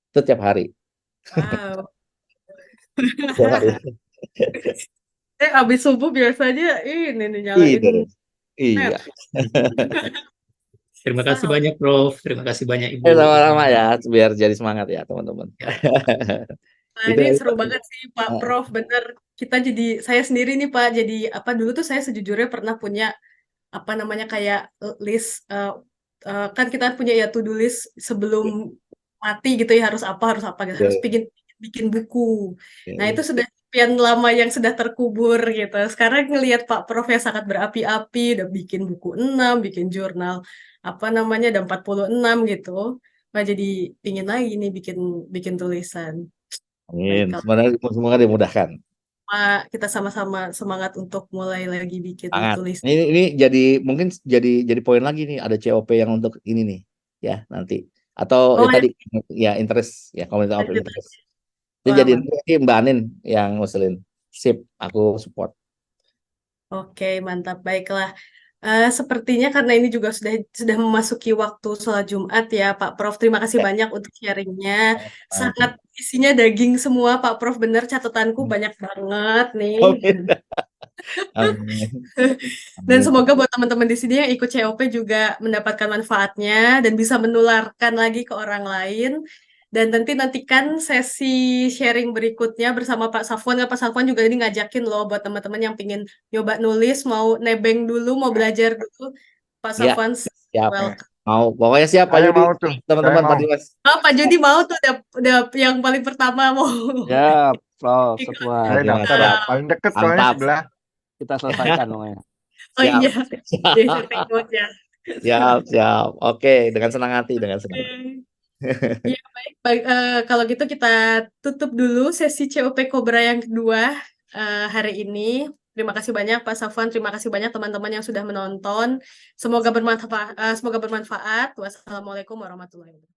Itu tiap hari. Wow. Tiap hari. Abis subuh biasanya ini nih nyalain. Iya. Terima kasih banyak Prof. Terima kasih banyak Ibu. Sama-sama ya, biar jadi semangat ya teman-teman. Ya. Nah, ini seru banget sih Pak Prof. Bener, saya sendiri nih Pak, jadi dulu tuh saya sejujurnya pernah punya kayak list, kan kita punya ya to-do list sebelum mati gitu ya, harus apa gitu, harus bikin buku. Nah itu sudah sekian lama yang sudah terkubur gitu. Sekarang ngelihat Pak Prof yang sangat berapi-api, udah bikin buku 6, bikin jurnal ada 46 gitu. Nah jadi pingin lagi nih bikin tulisan. Amin. Semoga dimudahkan. Pak, kita sama-sama semangat untuk mulai lagi bikin tulisan. Ini mungkin jadi poin lagi nih, ada COP yang untuk ini nih ya nanti. Atau tadi ya interest ya, komunitas of interest. Itu jadi Mbak Anin yang ngusulin. Sip, aku support. Oke, mantap. Baiklah. Sepertinya karena ini juga sudah memasuki waktu sholat Jumat ya Pak Prof. Terima kasih banyak untuk sharingnya. Sangat isinya daging semua Pak Prof. Bener, catatanku banyak banget nih. Dan semoga buat teman-teman di sini yang ikut COP juga mendapatkan manfaatnya dan bisa menularkan lagi ke orang lain. Dan nantikan sesi sharing berikutnya bersama Pak Safwan. Pak Safwan juga ini ngajakin loh buat teman-teman yang pingin nyoba nulis, mau nebeng dulu, mau belajar dulu. Pak Safwan Siap. welcome. Mau, pokoknya siap Pak Saya Yudi. mau tuh, saya Teman-teman mau. tadi Mas. Oh, Pak Jody mau tuh udah yang paling pertama mau Ya, Prof, ikut. sesuai. Saya Oke Mas, daftar siap. paling deket soalnya Mantap. sebelah. Kita selesaikan pokoknya. Oh Siap. iya, di setting mode-nya. Siap, siap. Oke, dengan senang hati, dengan senang hati. Ya baik, kalau gitu kita tutup dulu sesi COP Cobra yang kedua hari ini. Terima kasih banyak Pak Safwan, terima kasih banyak teman-teman yang sudah menonton. Semoga bermanfaat. Wassalamualaikum warahmatullahi wabarakatuh.